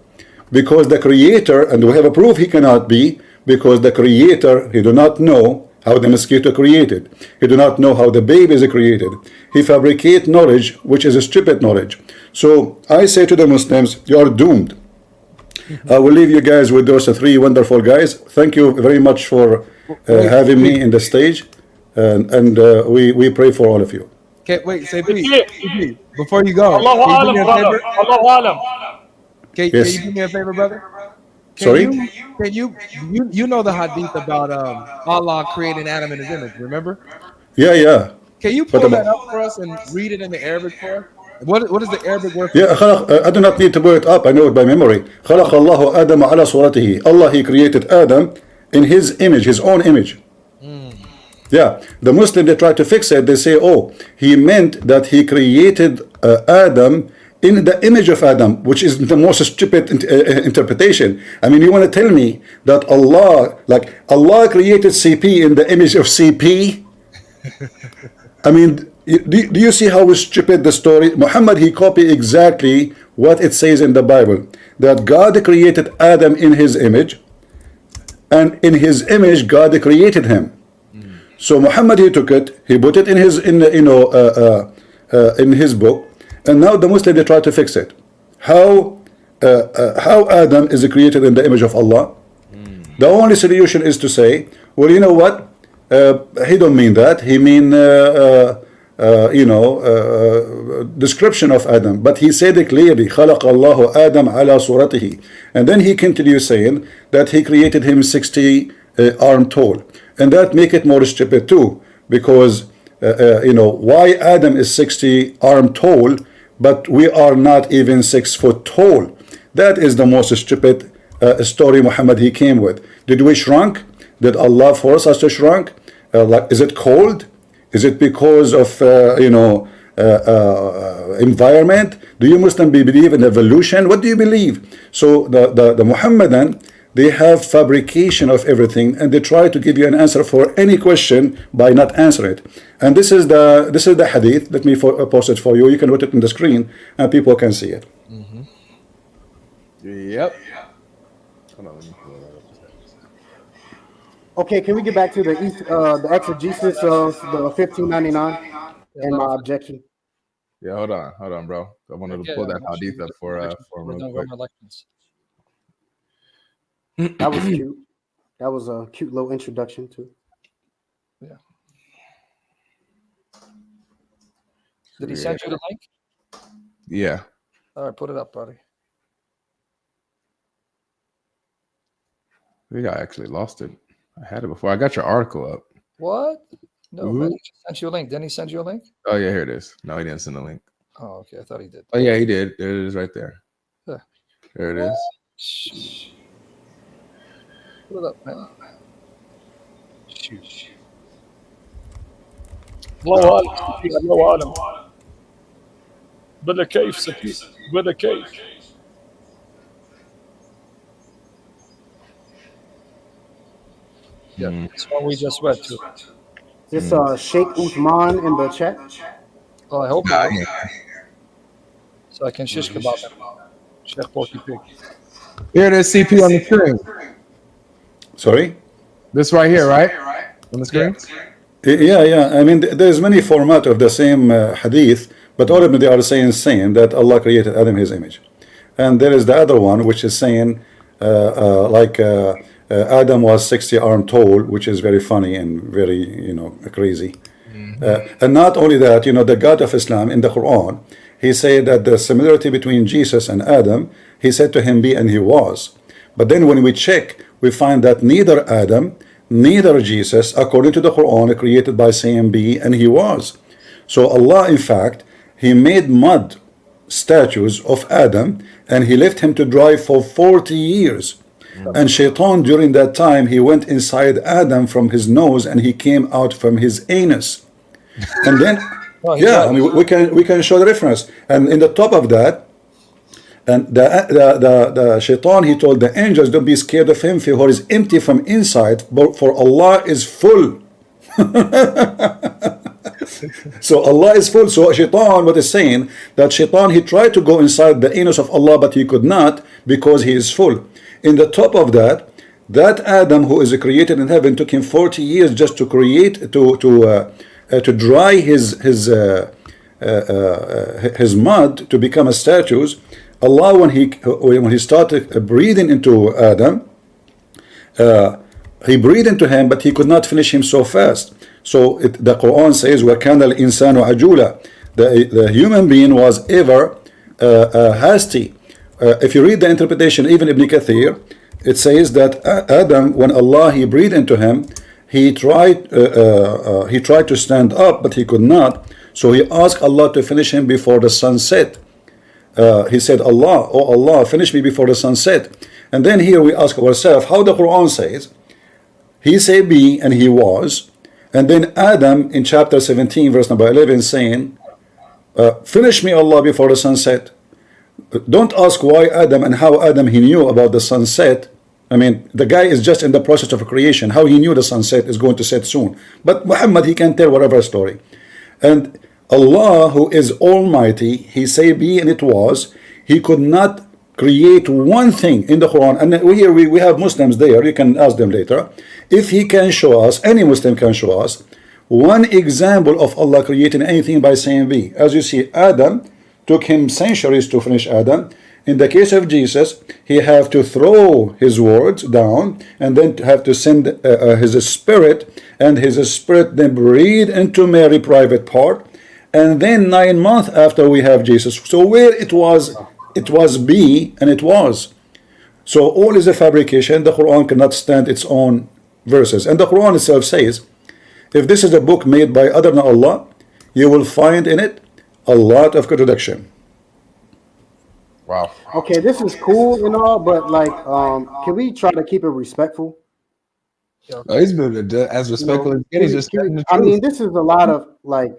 Because the creator, and we have a proof he cannot be, because the creator, he do not know how the mosquito created. He do not know how the baby is created. He fabricate knowledge, which is a stupid knowledge. So I say to the Muslims, you are doomed. I will leave you guys with those three wonderful guys. Thank you very much for having me in the stage, and we pray for all of you. Okay, wait, say please, before you go. Allahu alam, brother. Allahu alam. Can you do me a favor, brother? Sorry? You know the hadith about Allah creating Adam in his image, remember? Yeah. Can you pull that up for us and read it in the Arabic for us? What is the Arabic word for I do not need to pull it up. I know it by memory. خلق الله آدم على صورته. Allah, he created Adam in his image, his own image. Yeah, the Muslim, they try to fix it. They say, oh, he meant that he created Adam in the image of Adam, which is the most stupid interpretation. I mean, you want to tell me that Allah, like Allah created CP in the image of CP? I mean, do you see how stupid the story? Muhammad, he copied exactly what it says in the Bible, that God created Adam in his image, and in his image God created him. So Muhammad, he took it, he put it in his in his book, and now the Muslim, they try to fix it. How Adam is created in the image of Allah? The only solution is to say, well, you know what? He don't mean that. He mean description of Adam, but he said it clearly. خلق الله آدم على صورته, and then he continues saying that he created him 60 arm tall, and that make it more stupid too, because why Adam is 60 arm tall, but we are not even 6 foot tall? That is the most stupid story Muhammad he came with. Did we shrunk? Did Allah force us to shrunk? Like, is it cold? Is it because of environment? Do you Muslim believe in evolution? What do you believe? So the Muhammadan, they have fabrication of everything, and they try to give you an answer for any question by not answering it. And this is the hadith. Let me post it for you. You can put it on the screen, and people can see it. Yep. Hold on, let me pull it up. Okay, can we get back to the exegesis of the 1599 and my objection? Yeah, hold on, bro. I wanted to pull that hadith up for him real quick. That was cute. That was a cute little introduction too. Yeah. Did he send you the link? Yeah. All right, put it up, buddy. I think I actually lost it. I had it before. I got your article up. What? No, man, he just sent you a link. Didn't he send you a link? Oh yeah, here it is. No, he didn't send a link. Oh, okay. I thought he did. Oh yeah, he did. There it is right there. Yeah. There it is. Shh. Put it up, man. Shoot. الله اعلم الله اعلم بلا كيف سكيت بلا كيف Yeah, that's what we just read too. Is this Sheikh Uthman in the chat? Oh, I hope Nah, it is. So I can shish kebab him. Sheikh Porky Pig. here it is, CP on the screen. Sorry? This right here, right? On the screen? Yeah. I mean, there's many format of the same hadith, but all of them, they are saying that Allah created Adam in his image. And there is the other one which is saying Adam was 60 arm tall, which is very funny and very crazy. And not only that, the God of Islam in the Quran, he said that the similarity between Jesus and Adam, he said to him, be, and he was. But then when we check, we find that neither Adam, neither Jesus, according to the Quran, are created by saying be, and he was. So Allah, in fact, he made mud statues of Adam, and he left him to dry for 40 years. And Shaitan, during that time, he went inside Adam from his nose, and he came out from his anus. And then, I mean, we can show the reference. And in the top of that, and the Shaitan, he told the angels, don't be scared of him, for he is empty from inside, but for Allah is full. So Allah is full. So Shaitan, what is saying, that Shaitan, he tried to go inside the anus of Allah, but he could not, because he is full. In the top of that Adam who is created in heaven took him 40 years just to create, to dry his mud to become a statues. Allah, when he started breathing into Adam, he breathed into him, but he could not finish him so fast. So the Quran says, وَكَانَ الْإِنسَانُ عَجُولًا. The human being was ever hasty. If you read the interpretation, even Ibn Kathir, it says that Adam, when Allah he breathed into him, he tried to stand up, but he could not. So he asked Allah to finish him before the sun set. He said, Allah, oh Allah, finish me before the sun set. And then here we ask ourselves, how the Quran says, he said be and he was, And then Adam in chapter 17, verse number 11, saying, finish me, Allah, before the sunset. Don't ask why Adam and how Adam he knew about the sunset. I mean, the guy is just in the process of creation. How he knew the sunset is going to set soon. But Muhammad, he can tell whatever story. And Allah, who is Almighty, He say be and it was. He could not create one thing in the Quran. And here we have Muslims there. You can ask them later. If He can show us, any Muslim can show us one example of Allah creating anything by saying be. As you see, Adam took him centuries to finish Adam. In the case of Jesus, he have to throw his words down and then have to send his spirit, and his spirit then breathe into Mary private part, and then 9 months after we have Jesus. So where it was be and it was. So all is a fabrication. The Quran cannot stand its own verses. And the Quran itself says, if this is a book made by other than Allah, you will find in it a lot of contradiction. Wow. Okay, this is cool and all, but like, can we try to keep it respectful? Oh, he's been as respectful as can he's we- just can we- telling the I truth. mean, this is a lot of like,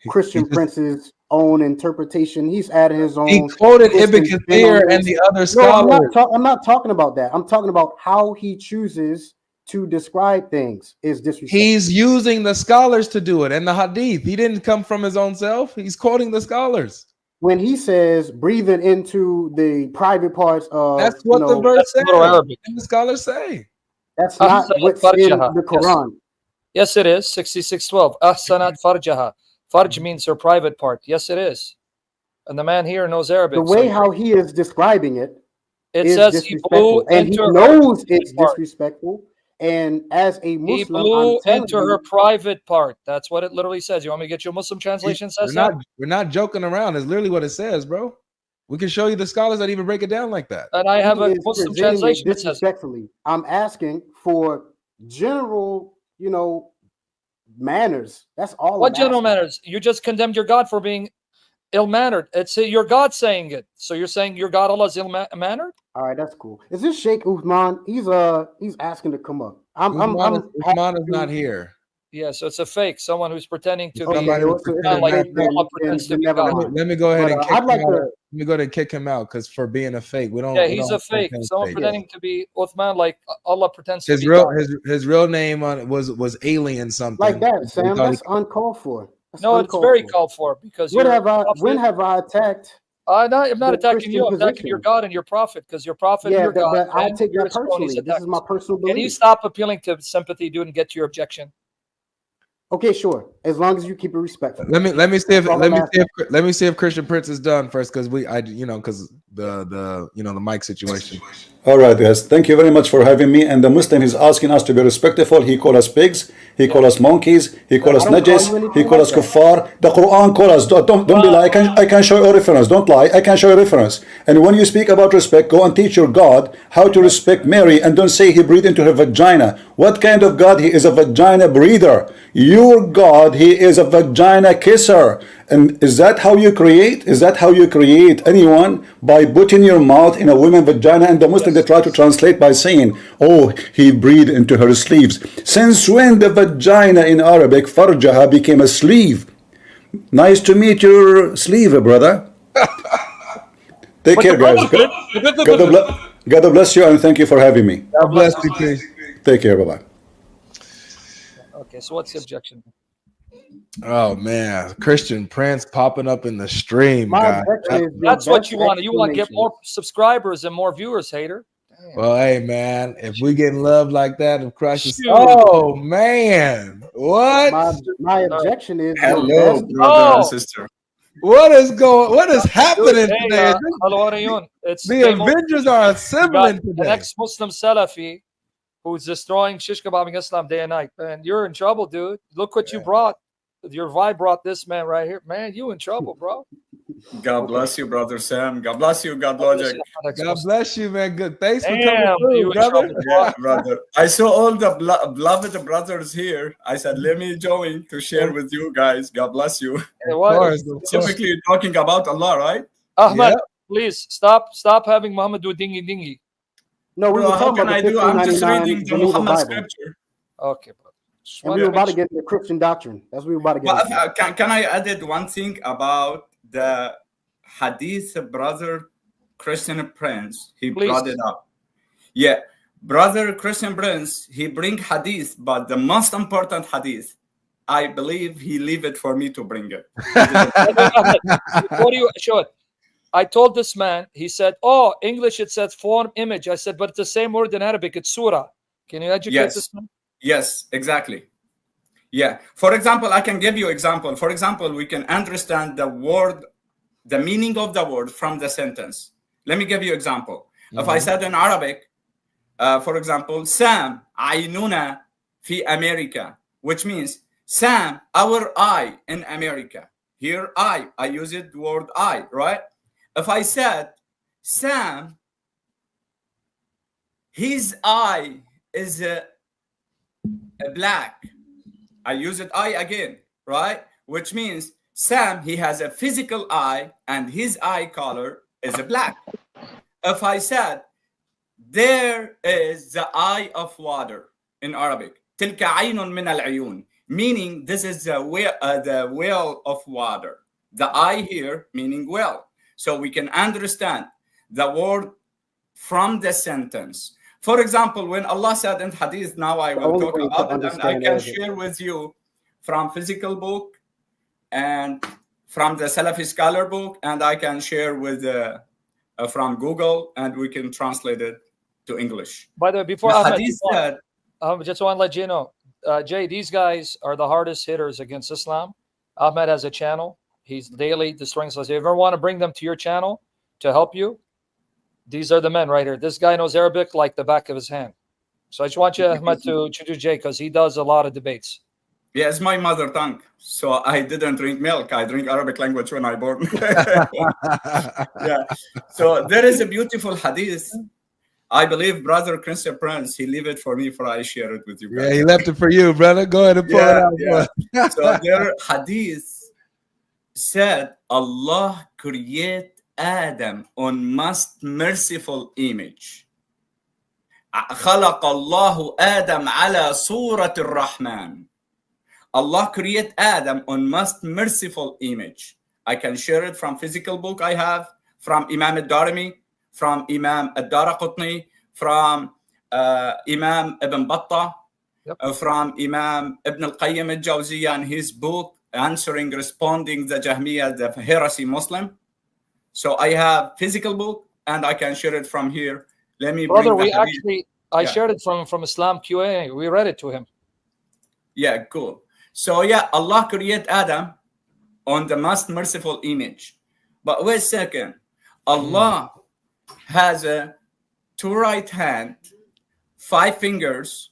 Christian he just- Prince's own interpretation. He's added his own. He quoted twist Ibn and spin on Kathir this. and the other No, scholars. I'm not talking about that. I'm talking about how he chooses to describe things is disrespectful. He's using the scholars to do it and the hadith. He didn't come from his own self. He's quoting the scholars. When he says breathing into the private parts of, That's what the verse That's says. Little Arabic. And the scholars say. that's not what's in the Quran. Yes, it is. 66:12. Ahsanat farjaha. Farj means her privite part. Yes, it is. And the man here knows Arabic. The way so how he is describing it it is says he blew disrespectful, and he into her knows it's part. disrespectful. And as a He Muslim, blew I'm telling into you, her private part. That's what it literally says. You want me to get you a Muslim translation? Says that? We're not joking around. It's literally what it says, bro. We can show you the scholars that even break it down like that. And I have he a is Muslim presenting it translation that says disrespectfully. I'm asking for general, manners. That's all. what I'm general asking. manners? You just condemned your God for being ill-mannered. It's your God saying it. So you're saying your God Allah is ill-mannered? All right, that's cool. Is this Sheikh Uthman? He's asking to come up. Usman is not here. Yeah, so it's a fake. Someone who's pretending to Okay, be well, so it's not a like fake then, Allah pretends to be never God. mind. Let me go ahead But, and kick I'd like him out. to. Let me go ahead and kick him out because for being a fake, we don't. Yeah, we he's don't a fake. pretend Someone fake. pretending to be Uthman like Allah pretends to His be real God. his real name on it was alien something Like that, So he Sam. thought he That's uncalled for. That's No, it's uncalled very for. called for because When you're have I? prophet. When have I attacked? I'm not the attacking Christian you. I'm attacking your position? God and your prophet because your prophet and Yeah, your God. but I and take your that personally. cronies This is my attacked. personal Can you belief. stop appealing to sympathy, dude, and get to your objection? Okay, sure. As long as you keep it respectful. Let me see if That's all I'm asking. let me see if Christian Prince is done first because because the mic situation. All right, guys. Thank you very much for having me. And the Muslim is asking us to be respectful. He call us pigs. He call us monkeys. He call us I don't call najis. you anything He call like us that. kuffar. The Quran call us. Don't be lie. I can show you a reference. Don't lie. I can show you a reference. And when you speak about respect, go and teach your God how to respect Mary, and don't say he breathed into her vagina. What kind of God? He is a vagina breather. Your God, he is a vagina kisser. And is that how you create? Is that how you create anyone? By putting your mouth in a woman's vagina? And the Muslim, they try to translate by saying, oh, he breathed into her sleeves. Since when the vagina in Arabic, farjaha, became a sleeve? Nice to meet your sleeve, brother. Take care, guys. God bless you, and thank you for having me. God bless you, Chris. Take care. Bye-bye. Okay, so what's the objection? Oh man, Christian Prince popping up in the stream, My guys. objection is That's your what best you want. You want to get explanation. more subscribers and more viewers, hater. Damn. Well, hey man, if we get love like that of Christ, Shoot. oh man, what? My objection is your Hello, best. brother and Oh. sister. What is happening Dude, hey, today? Al-Wariyun, it's The Game Over. Avengers are You got assembling an today. ex-Muslim Salafi who's destroying shish kebabbing Islam day and night. Man, you're in trouble, dude. Look what you brought. Your vibe brought this man right here. Man, you in trouble, bro. God bless you, brother Sam. God bless you, GodLogic. God bless you, man. Good. Thanks for Damn, coming through, you in brother. trouble, Yeah, brother. I saw all the beloved brothers here. I said, let me join to share with you guys. God bless you. Hey, what? Of course. Specifically talking about Allah, right? Ahmad, Yeah. please stop having Muhammad do dingy dingy. No, we Bro, were how talking can about I the do? I'm just 1599 reading the Geneva Muhammad Bible. scripture. Okay, brother. Just And want we to were about to make get into Christian doctrine. That's what we were about to get Well, into. can I add one thing about the hadith, brother Christian Prince? He Please. brought it up. Yeah, brother Christian Prince, he bring hadith, but the most important hadith, I believe he leave it for me to bring it. Before you show it, I told this man, he said, oh, English, it says form image. I said, but it's the same word in Arabic. It's surah. Can you educate this man? Yes, exactly. Yeah. For example, I can give you example. For example, we can understand the word, the meaning of the word from the sentence. Let me give you example. If I said in Arabic, for example, Sam, aynuna fi America, which means Sam, our eye in America. Here, I use it the word I, right? If I said Sam, his eye is black, I use it I again, right? Which means Sam, he has a physical eye and his eye color is black. If I said there is the eye of water in Arabic, تلك عين من العيون, meaning this is the well of water. The eye here meaning well. So we can understand the word from the sentence. For example, when Allah said in Hadith, now I will talk about it, and I can share with you from physical book and from the Salafi scholar book, and I can share with from Google, and we can translate it to English. By the way, before The Ahmed, Hadith said, just want to let you know, Jay, these guys are the hardest hitters against Islam. Ahmed has a channel. He's daily destroying us. If you ever want to bring them to your channel to help you, these are the men right here. This guy knows Arabic like the back of his hand. So I just want you, Ahmed, to introduce Jay because he does a lot of debates. yeah, it's my mother tongue. So I didn't drink milk. I drink Arabic language when I born. Yeah. So there is a beautiful hadith. I believe brother Christian Prince, he leave it for me for I share it with you guys. Yeah, he left it for you, brother. Go ahead and pull it out. Yeah. So their hadith said Allah create Adam on most merciful image. خلق الله آدم على صورة الرحمن. Allah create Adam on most merciful image. I can share it from physical book I have, from Imam al-Darimi, from Imam al-Daraqutni, from Imam Ibn Battah, from Imam Ibn al-Qayyim al-Jawziyah and his book, responding the Jahmiyyah, the heresy Muslim. So I have physical book and I can share it from here. Let me Brother, bring I shared it from Islam QA. We read it to him. Yeah, cool. So yeah, Allah create Adam on the most merciful image. But wait a second. Allah has a 2 right hand, 5 fingers,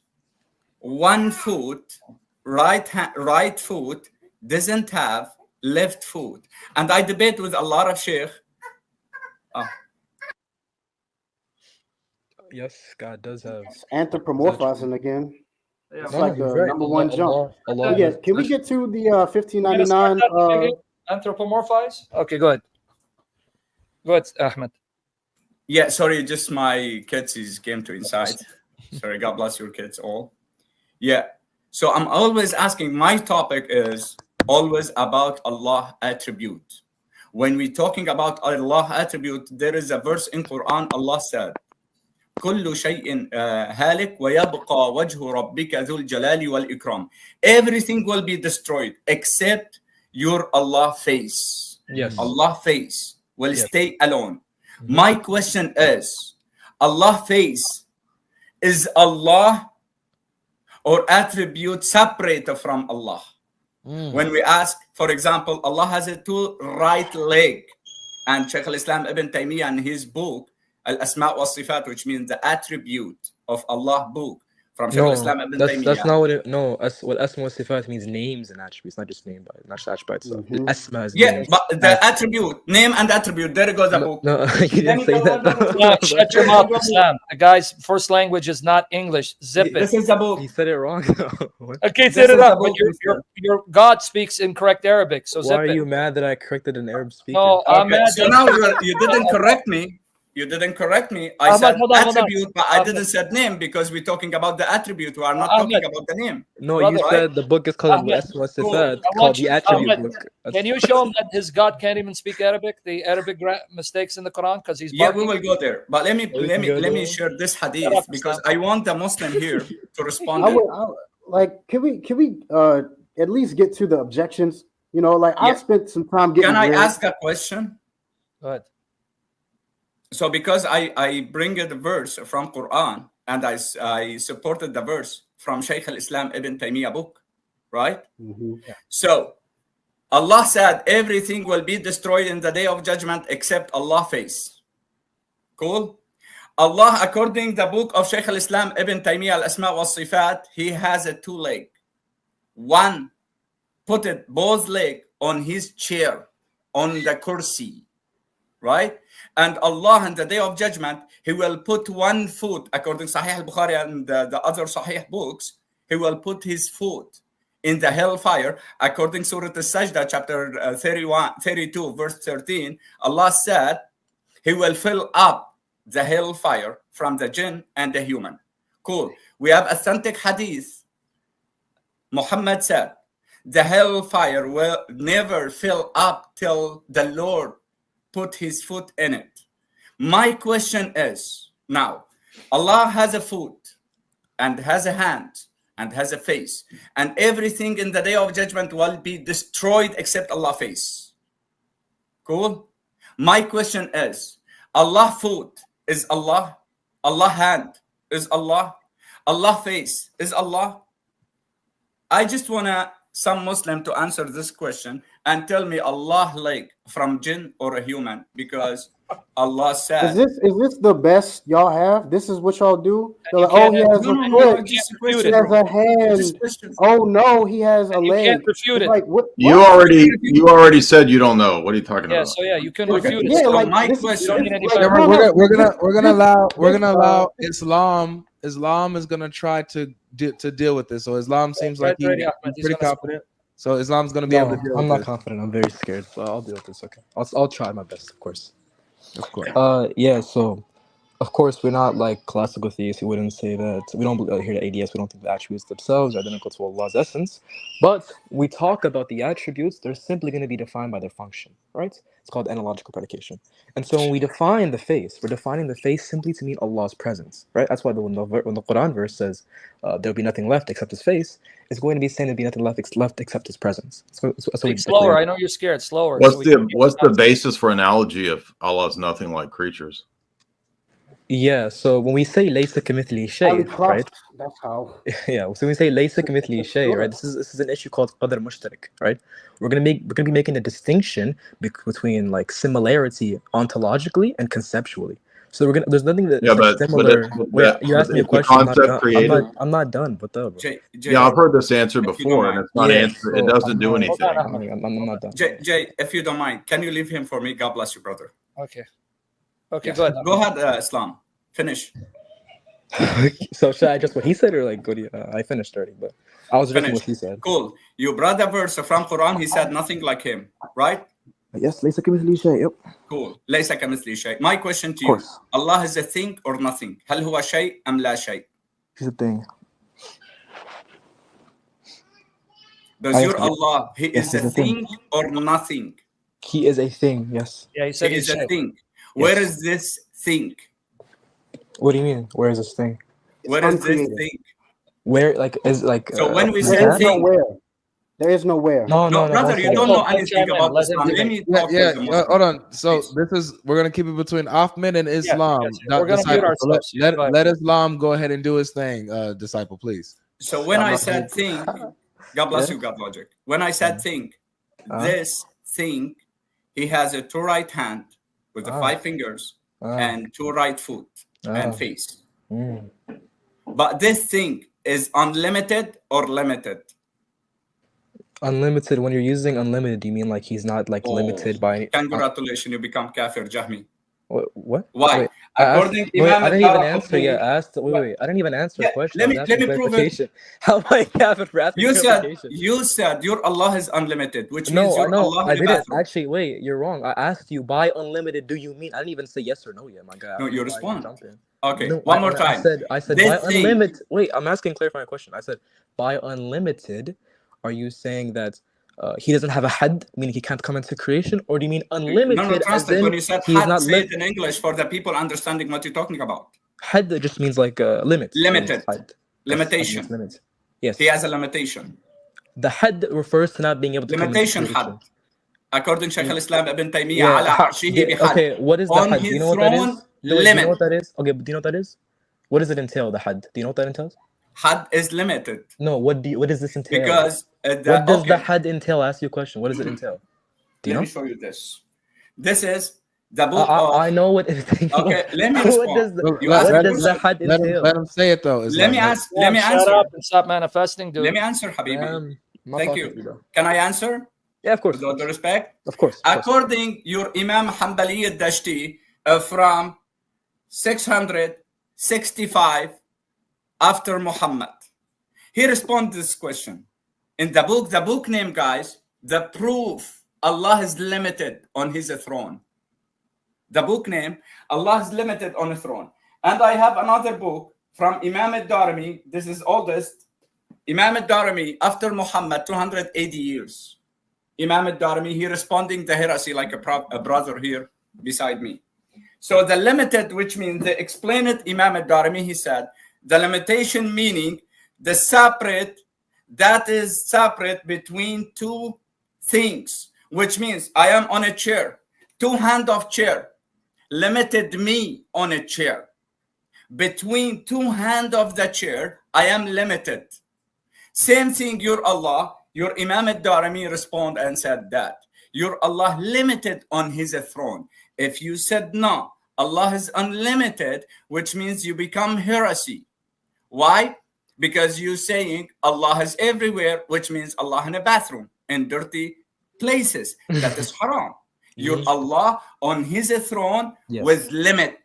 1 foot, right foot, doesn't have left foot. And I debate with a lot of sheikh. Yes, God does have Anthropomorphizing again. Yeah. It's like the number one jump. Can we get to the 1599? Anthropomorphize? Okay, go ahead. Go ahead, Ahmed. Yeah, sorry, just my kids came to inside. Sorry, God bless your kids all. Yeah, so I'm always asking, my topic is always about Allah attribute. When we're talking about Allah attribute, there is a verse in Quran, Allah said, كل شيء هالك ويبقى وجه ربك ذو الجلال والإكرام. Everything will be destroyed except your Allah face. Yes. Allah face will stay alone. My question is, Allah face is Allah or attribute separate from Allah? When we ask, for example, Allah has a 2 right leg, and Shaykh al-Islam Ibn Taymiyyah in his book Al-Asma' wa Sifat, which means the attribute of Allah book from Shaykh al-Islam Ibn Taymiyyah. That's not what it. No, what Asma wa Sifat means names and attributes, not just name, not just attributes. Asma is yeah, but the attribute, name and attribute. There goes the book. No, you didn't say that. Shut your mouth, Islam. The guy's first language is not English. Zip it. This is the book. He said it wrong. Okay, set it up. But your God speaks incorrect Arabic, so Why zip are it. you mad that I corrected an Arab speaker? No, I'm mad. So now you didn't correct me. You didn't correct me. I Ahmed, said hold on. attribute, but I Ahmed. didn't say name because we're talking about the attribute. We are not Ahmed. talking about the name. No, Brother, you right? said the book is called Ahmed, Al-Asma Sifat, I want called the you, attribute Ahmed, book. can you show him that his God can't even speak Arabic, the Arabic mistakes in the Quran, because he's Yeah, we bugging? will go there. But let me share this Shut up, hadith because Islam. I want the Muslim here to respond. Like, can we at least get to the objections? You know, like I Yeah. spent some time getting Can I grilled. ask a question? Go ahead. So because I bring the verse from Quran and I supported the verse from Shaykh al-Islam Ibn Taymiyyah book, right? Mhm. So Allah said everything will be destroyed in the day of judgment except Allah face. Cool? Allah, according the book of Shaykh al-Islam Ibn Taymiyyah al-Asma wa Sifat, he has a two leg. One, put it both leg on his chair, on the kursi, right? And Allah on the day of judgment, he will put one foot, according to Sahih al-Bukhari and the other Sahih books, he will put his foot in the hellfire. According to Surah Al-Sajdah, chapter 32, verse 13, Allah said, he will fill up the hellfire from the jinn and the human. Cool. We have authentic hadith. Muhammad said, the hellfire will never fill up till the Lord put his foot in it. My question is, now, Allah has a foot and has a hand and has a face, and everything in the day of judgment will be destroyed except Allah's face. Cool? My question is, Allah foot is Allah, Allah hand is Allah, Allah face is Allah. I just want some Muslim to answer this question and tell me Allah leg from jinn or a human, because Allah said. Is this the best y'all have? This is what y'all do? They're like, You oh, he can't- has No, a no, foot. no, just a He question, has bro. a hand. Just a question. Oh no, he has a You leg. can't refute It's it. like what? You already said you don't know. What are you talking Yeah, about? so yeah, you can Okay. refute it. Yeah, So like my this. question- You don't need any like, better. no, no, We're gonna allow this, Islam. Islam is gonna try to deal with this. So Islam seems like Right, ready, he's Ahmed. He's pretty gonna- confident. So Islam's gonna be able No, to deal I'm with not this. confident. I'm very scared, but I'll deal with this. Okay, I'll try my best, of course. Of course. Yeah. So, of course, we're not like classical theists. We wouldn't say that. We don't adhere to ADS. We don't think the attributes themselves are identical to Allah's essence. But we talk about the attributes. They're simply going to be defined by their function, right? It's called analogical predication. And so when we define the face, we're defining the face simply to mean Allah's presence, right? That's why when the Quran verse says there'll be nothing left except His face, it's going to be saying there'll be nothing left except His presence. So Speak slower. I know you're scared. Slower. What's so we can what's the basis for analogy of Allah's nothing like creatures? Yeah, so when we say laysa kamithli shay, Ali right? Cross, that's how. Yeah, so when we say laysa kamithli shay, right? This is an issue called qadr mushtarak, right? We're gonna be making a distinction between like similarity ontologically and conceptually. So there's nothing that's like similar. Wait, you asked me a question. I'm not done. What the? Yeah, I've heard this answer before, and it's not answered. It doesn't do anything. I'm not done. Jay, if you don't mind, can you leave him for me? God bless you, brother. Okay. Okay, Yeah. go ahead. Go ahead, Islam. Finish. So should I just what he said or like I finished already, but I was just what he said. Cool. You brought the verse from Quran. He said nothing like him, right? Yes, laysa kamithli shay. Yep. Cool. ليس كمثله شيء. My question to you: Allah is a thing or nothing? هل هو شيء أم لا شيء? He's a thing. Does your Allah, he is a thing or nothing? He is a thing. Yes. Yeah, he said he is a thing. Yes. Where is this thing? What do you mean? Where is this thing? Where is this thing? Where like is like? So when we say There is thing, nowhere. There is nowhere. no, brother, you don't know anything about Islam. Let me talk Yeah, to the hold on. So we're gonna keep it between Ahmed and Islam. We're gonna mute ourselves. Let Islam go ahead and do his thing, disciple, please. So when I said thing, God bless you, GodLogic. When I said thing, this thing, he has a 2 right hand with the 5 fingers and 2 right foot and face. But this thing is unlimited or limited? Unlimited. When you're using unlimited, you mean like he's not like limited by? Congratulations, you become kafir, Jahmi. What? Why? Wait, I asked. According to Wait, Imam I didn't even al-Darqutni, answer yet. I asked. Wait. I didn't even answer the yeah, question. let I me was let asking me prove it. clarification. How am I kafir for asking clarification? You said your Allah is unlimited, which means No, your Allah I in the didn't. bathroom. Actually, wait, you're wrong. I asked you by unlimited. Do you mean? I didn't even say yes or no yet, my guy. I No, don't you know why you're respond. jumping. Okay, No, one more time. I said This by thing, unlimited. Wait, I'm asking clarifying question. I said by unlimited. Are you saying that he doesn't have a had, meaning he can't come into creation, or do you mean unlimited as translate in when you said he is had, not say it in English for the people understanding what you're talking about. had just means like limit. Limited. Had. Limitation. Yes, limit. Yes. He has a limitation. The had refers to not being able to Limitation come into creation. had. According to Shaykh al-Islam Ibn Taymiyyah, Yeah. ala arshihi bihad. Okay, what is the On had? Do you his know what that throne, is? No, wait, do you limit. know what that is? Okay, but do you know what that is? What does it entail, the had? Do you know what that entails? Had is limited. No, what does this entail? Because what does the had entail? I ask you a question. What does it entail? Do you know? Let me show you this. This is the book of... I know what it entails. Okay, let me respond. What does the had entail? Let him say it though. Let me answer. Shut up and stop manifesting, dude. Let me answer, Habibi. Thank you. Bro. Can I answer? Yeah, of course. With all due respect? Of course. According your Imam Hanbali al-Dashti from 665 after Muhammad, he responds this question. In the book name, guys, the proof Allah is limited on his throne. The book name, Allah is limited on the throne. And I have another book from Imam al-Darimi. This is oldest. Imam al-Darimi after Muhammad, 280 years. Imam al-Darimi, he responding the heresy like a brother here beside me. So the limited, which means they explain it, Imam al-Darimi, he said, the limitation meaning the separate, that is separate between two things, which means I am on a chair, two hand of chair, limited me on a chair. Between two hand of the chair, I am limited. Same thing, your Allah, your Imam al-Darimi respond and said that. Your Allah limited on his throne. If you said no, Allah is unlimited, which means you become heresy. Why? Because you're saying Allah is everywhere, which means Allah in a bathroom, in dirty places. That is haram. Your Allah on his throne with limit.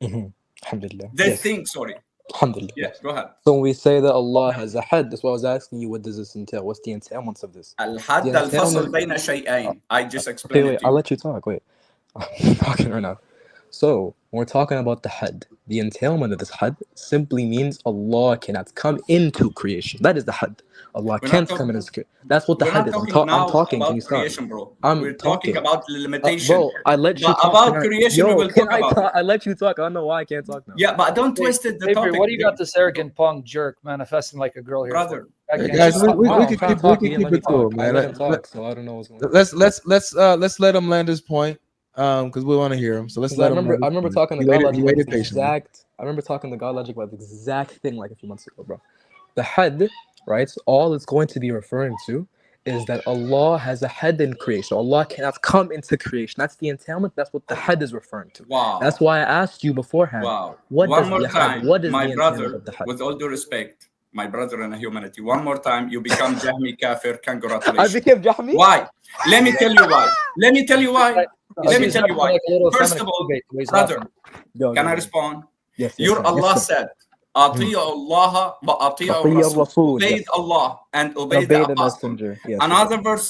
Alhamdulillah. The thing, sorry. Alhamdulillah. Yes, go ahead. So when we say that Allah has a had, that's what I was asking you, what does this entail? What's the entailments of this? Al-had al-fasl bayna shay'ain. I just explained it to you. I'll let you talk. Wait. I'm talking right now. So when we're talking about the had, the entailment of this had simply means Allah cannot come into creation. That is the had. Allah can't come in his creation. That's what the had is. I'm talking. Can you stop? Creation, bro. We're talking about the limitation. Bro, I let you talk. About creation, we will talk about. I let you talk. I don't know why I can't talk now. Yeah, but don't twist it. The topic. What do you got this arrogant punk jerk manifesting like a girl here? Brother. Guys, we can keep it cool, man. Let him talk, so I don't know what's going on. Let's let him land his point. Because we want to hear him. So let's let him. I remember talking to GodLogic about the exact. I remember talking to GodLogic about the exact thing like a few months ago, bro. The had, right? So all it's going to be referring to is that Allah has a had in creation. Allah cannot come into creation. That's the entailment. That's what the had is referring to. Wow. That's why I asked you beforehand. Wow. What one does more the time, had? What is my the brother, of the had? with all due respect, my brother in humanity, one more time, you become Jahmi Kafir. Congratulations. I became Jahmi? Why? Let me tell you why. Let me tell you why. First of all, brother, can I respond? Yes. Your Allah said, أطيعوا الله وأطيعوا الرسول. Obeyed Allah and obeyed the apostle. Yes, Another verse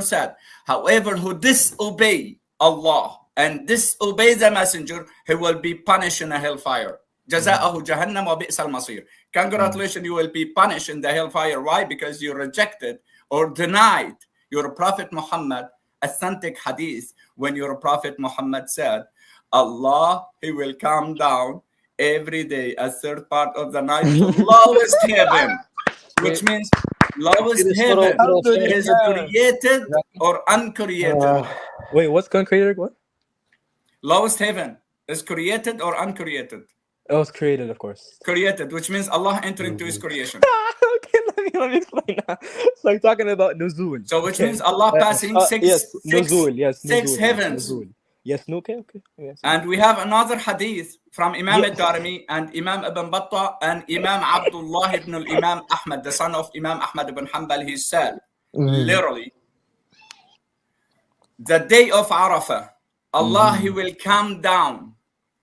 said, however, who disobey Allah and disobey the messenger, he will be punished in a hellfire. جزاءه جهنم وبئس المصير. Congratulations, you will be punished in the hellfire. Why? Because you rejected or denied your Prophet Muhammad authentic hadith when your Prophet Muhammad said, Allah, he will come down every day a third part of the night to lowest heaven, which means lowest heaven is created or uncreated. Wait, what's uncreated? What? Lowest heaven is created or uncreated? It was created, of course. Created, which means Allah entering to his creation. Okay, let me explain that. So I'm talking about nuzul. So which means Allah passing six heavens. Nuzul. Yes, okay. Yes. And we have another hadith from Imam al-Darimi and Imam Ibn Battah and Imam Abdullah ibn al-Imam Ahmad, the son of Imam Ahmad ibn Hanbal. He said, literally, the day of Arafah, Allah, He will come down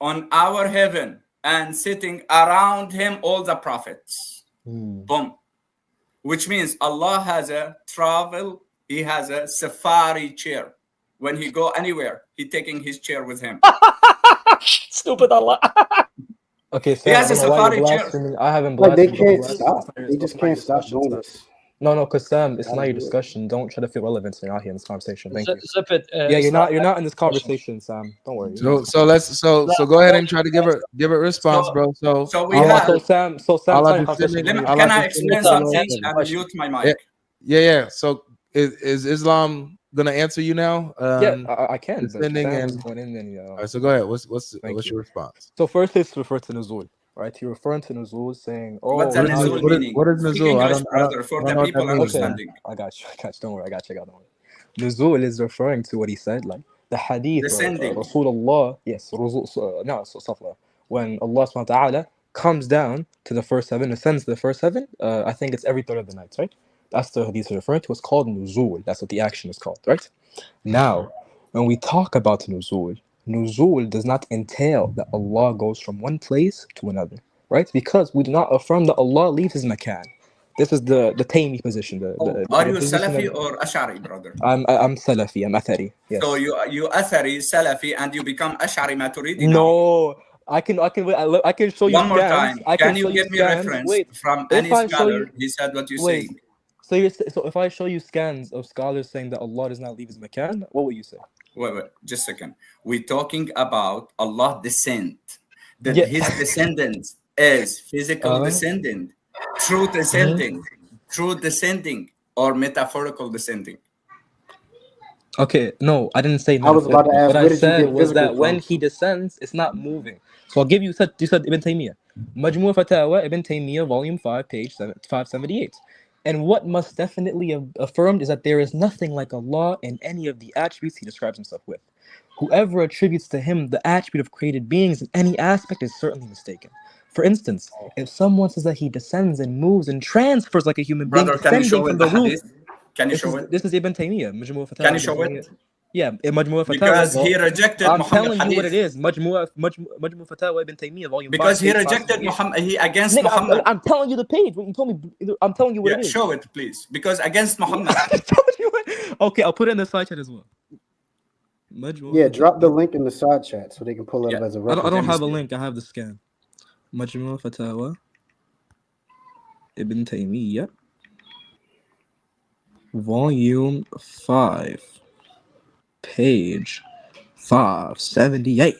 on our heaven and sitting around Him all the prophets. Boom. Which means Allah has a travel, He has a safari chair. When He go anywhere, He taking His chair with Him. Stupid Allah. Okay, He Sam, I has a don't know why you're safari chair. blaspheming. I haven't Like they blasphemed. can't stop. They just can't stop doing this. No, because Sam, it's Gotta not your do it. discussion. Don't try to feel relevant. So you're not here in this conversation. Thank you. Zip it. Yeah, it's you're not in this conversation, Sam. Don't worry. So go ahead and try to give a response, bro. So we Allah, have. So Sam, Allah tell your conversation. descending, Can I explain something answer and question. mute my mic? Yeah. So is Islam gonna answer you now? Yeah, I can. But descending Sam was and going in and all right, so go ahead. What's Thank you. your response? So first, let's refer to Nuzul. Right, you're referring to Nuzul, saying, "Oh, What's the What is Nuzul what is- meaning? what is Speak Nuzul? I English, don't brother, for I don't the know what people that means. understanding. I got you. Don't worry. I got you. Nuzul is referring to what he said, like the hadith of Descending. Rasulullah. Yes, when Allah subhanahu wa ta'ala comes down to the first heaven, ascends to the first heaven. I think it's every third of the night, right? That's the hadith is referring to. It's called Nuzul. That's what the action is called, right? Now, when we talk about Nuzul does not entail that Allah goes from one place to another, right? Because we do not affirm that Allah leaves His makan. This is the Taymi position. Are you position Salafi of- or Ash'ari, brother? I'm Salafi. I'm Athari. Yes. So you Athari, Salafi, and you become Ash'ari Maturidi now. No, I can show you One more scans. time. I Can show you give me scans. reference Wait, from if any I show scholar? you, He said what you're wait. saying. So if I show you scans of scholars saying that Allah does not leave His makan, what will you say? Wait, just a second. We're talking about Allah descent. That Yeah. His descendants is physical descendant, true descending, or metaphorical descending. Okay, no, I didn't say I was about to metaphorically. ask, What I where did you said get was that physical when from? he descends, it's not moving. So I'll give you. You said Ibn Taymiyyah, Majmu' Fatawa Ibn Taymiyyah, volume 5, page 578. And what must definitely affirmed is that there is nothing like Allah in any of the attributes He describes Himself with. Whoever attributes to Him the attribute of created beings in any aspect is certainly mistaken. For instance, if someone says that He descends and moves and transfers like a human being, Brother, can you show descending it from the the roof. hadith? Can you show it? This is Ibn Taymiyyah, Majmu' Fatawa. Can you show it? Yeah, in Majmu' Fatawa. Because he rejected I'm Muhammad telling you what it hadith. is. Majmu' Fatawa Ibn Taymiyyah, volume 5. Because he page rejected 578. Muhammad. He against Nigga, Muhammad. I'm telling you the page. What you told me. I'm telling you what Yeah, it is. show it, please. Because against Muhammad. I'm telling you what- Okay, I'll put it in the side chat as well. Yeah, drop the link in the side chat so they can pull it up Yeah. as a I reference. don't have a link. I have the scan. Majmu' Fatawa Ibn Taymiyyah, volume 5, page 578.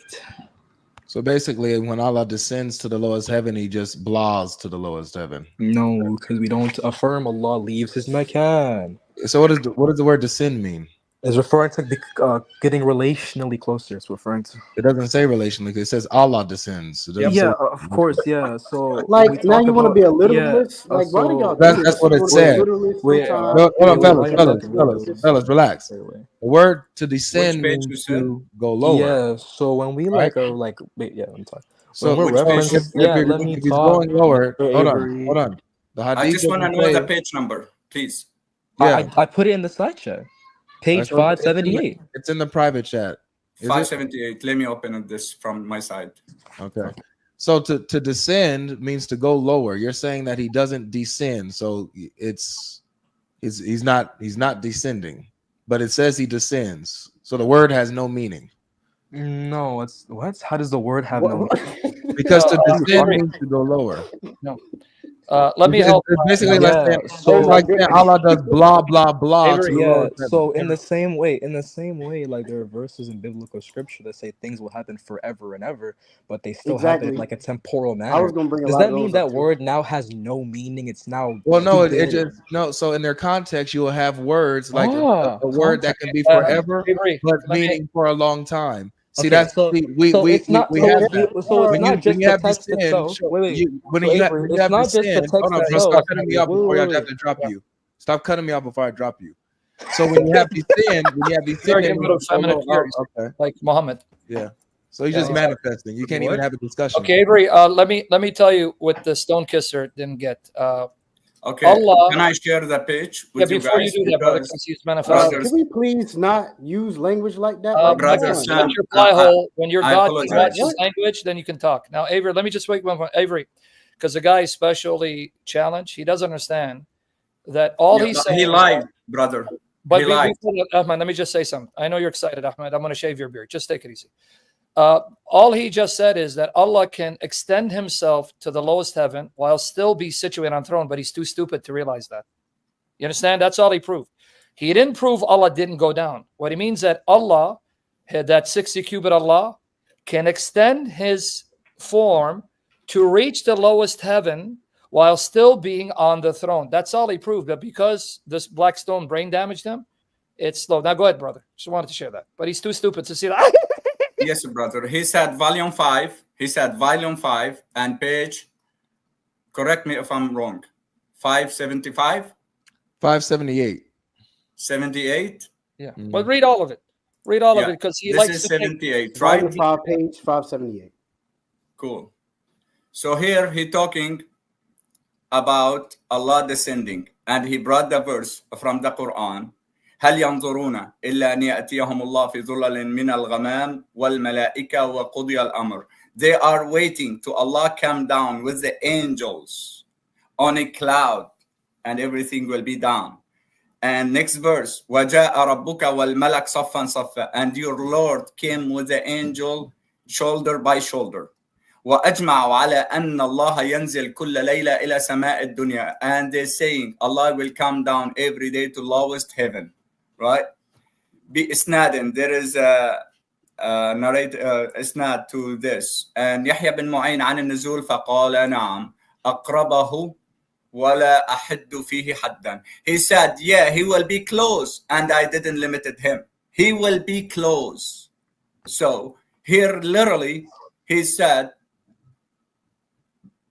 So basically, when Allah descends to the lowest heaven, He just blahs to the lowest heaven. No, because we don't affirm Allah leaves His makan. So what does the word descend mean? It's referring to getting relationally closer. It's referring to. It doesn't say relationally. It says Allah descends. It doesn't say- Of course, yeah. So Like, now you want to be a literalist? Like, why do y'all do That's this? what it Go to said. literalist Wait, sometimes. No, hold on, wait, fellas, relax. Wait, wait. The word to descend Which page means you said? to go lower. Yeah. So when we Right? wait, yeah, let me talk. So When we're which page? referencing, yeah, let me if he's talk. going lower, Mr. hold Avery. on. The hadith I just want to doesn't know say- the page number, please. Yeah, I put it in the slide chat. Page So 578. it's in the private chat. Is it? 578. Let me open this from my side. Okay. So to descend means to go lower. You're saying that He doesn't descend, so he's not descending, but it says He descends. So the word has no meaning No, it's what? How does the word have no meaning? because to No, descend Avery. means to go lower. Let me It's help. basically Yeah, like so- saying Allah does blah blah blah. Avery, to the Yeah, lowest heaven. so in the same way, like there are verses in biblical scripture that say things will happen forever and ever, but they still happen in Exactly. like a temporal I manner. was gonna bring a Does lot that of mean those that up, too. word now has no meaning? It's now Well, no, it stupid? just no. So in their context, you will have words like Ah, a word that can be Uh, forever, Avery, but let me- meaning for a long time. See, Okay, that's so we it's not we so have it's, that. so it's When not you just the have text descend, itself. Wait. when So you Avery, it's have not just the descend. text Hold on, bro. itself. Stop cutting me off before I Wait. have to drop you. Stop cutting me off before I drop you. So when you have descend, You're getting rid of feminine fears. okay, like Muhammad. yeah. So he's Yeah, just exactly. manifesting. You can't even What? have a discussion. Okay, Avery. Let me tell you what the stone kisser didn't get. Okay. Allah. Can I share the page Yeah, with you before you guys? do that, brother, Because because he's manifested. brothers, Can we please not use language like that? Like, brother come on. Sam, Put your fly hole when your I God apologize. uses language, then you can talk. Now, Avery, let me just wait one point. Avery, because the guy is specially challenged. He doesn't understand that all Yeah, he's but saying. he lied, brother. But He lied. before that, Ahmed, let me just say something. I know you're excited, Ahmed. I'm going to shave your beard. Just take it easy. All he just said is that Allah can extend himself to the lowest heaven while still be situated on throne, but he's too stupid to realize that. You understand? That's all he proved. He didn't prove Allah didn't go down. What he means that Allah, that 60 cubit Allah, can extend his form to reach the lowest heaven while still being on the throne. That's all he proved. But because this black stone brain damaged him, it's slow. Now go ahead, brother. Just wanted to share that. But he's too stupid to see that. Yes, brother. He said volume 5. He said volume 5 and page, correct me if I'm wrong, 575? 578. 78? Yeah. But read all of it. Read all of it because he this likes is to 78, Volume right? 5, page 578. Cool. So here he talking about Allah descending, and he brought the verse from the Quran. هل ينظرون إلا أن يأتيهم الله في ظلل من الغمام والملائكة وقضي الأمر. They are waiting to Allah come down with the angels on a cloud, and everything will be done. And next verse, وَجَاءَ رَبُّكَ وَالْمَلَكْ صَفًّا صَفًّا, and your Lord came with the angel shoulder by shoulder. وَأَجْمَعُوا عَلَى أَنَّ اللَّهَ يَنزِلْ كُلَّ لَيْلَةٍ إِلَى سَمَاءِ الدُّنْيَا, and they're saying Allah will come down every day to lowest heaven, right? بإسناد, there is a narrate إسناد to this. And يحيى بن معين عن النزول فقال نعم أقربه ولا أحد فيه حدا. He said, yeah, he will be close, and I didn't limit him. He will be close. So here literally he said,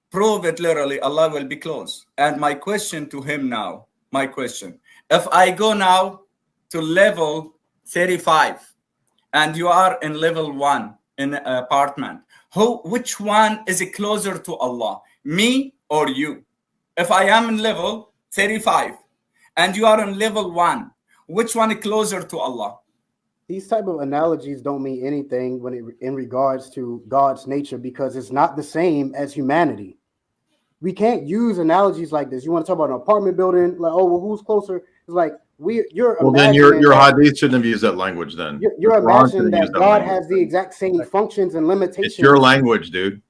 prove it literally, Allah will be close. And my question to him now, if I go now to level 35 and you are in level 1 in an apartment, which one is closer to Allah, me or you? If I am in level 35 and you are in level 1, which one is closer to Allah? These type of analogies don't mean anything in regards to God's nature, because it's not the same as humanity. We can't use analogies like this. You want to talk about an apartment building, like, oh, well, who's closer? It's like you're Well, then imagining your that, hadith shouldn't have used that language. Then you're The Quran imagining shouldn't have that used God language. has the exact same functions and limitations. It's your language, dude.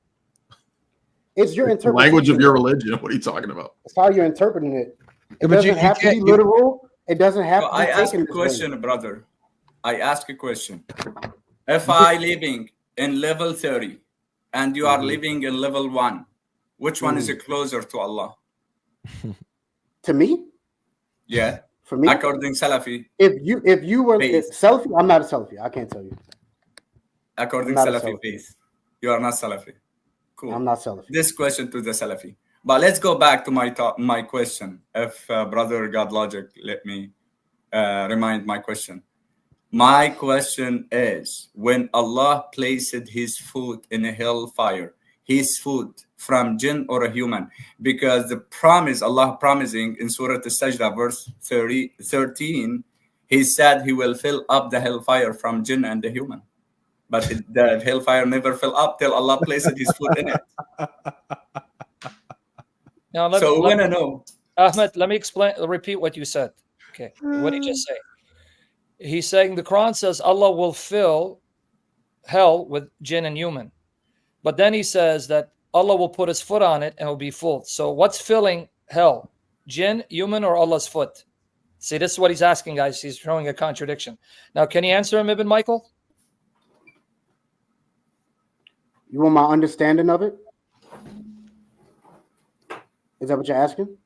It's your It's the interpretation. language of your religion. What are you talking about? It's how you're interpreting it. It But doesn't have to be literal. It doesn't have to be I ask taken a this question, way. brother. I ask a question. If I living in level 30 and you are living in level 1, which one is closer to Allah? To me? Yeah. For me? According Salafi. If you were Salafi, I'm not a Salafi. I can't tell you. According I'm not a Salafi Salafi. faith, you are not Salafi. Cool. I'm not Salafi. This question to the Salafi. But let's go back to my question. If brother GodLogic let me remind my question. My question is, when Allah placed his foot in a hellfire, his foot from jinn or a human? Because the promise, Allah promising in Surah Al-Sajdah, verse 13, he said he will fill up the hellfire from jinn and the human. But the hellfire never fill up till Allah placed his foot in it. Now, So we want to know. Ahmed, let me repeat what you said. Okay. What did you just say? He's saying the Quran says Allah will fill hell with jinn and human. But then he says that Allah will put his foot on it and it will be full. So what's filling hell? Jinn, human, or Allah's foot? See, this is what he's asking, guys. He's showing a contradiction. Now, can you answer him, Ibn Michael? You want my understanding of it? Is that what you're asking?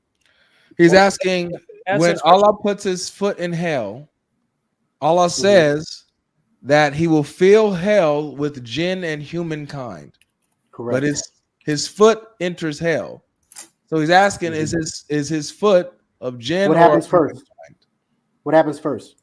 He's asking, when Allah puts his foot in hell, Allah says that he will fill hell with jinn and humankind. Correct. But his foot enters hell. So he's asking, is his foot of jinn? What happens first? What happens first?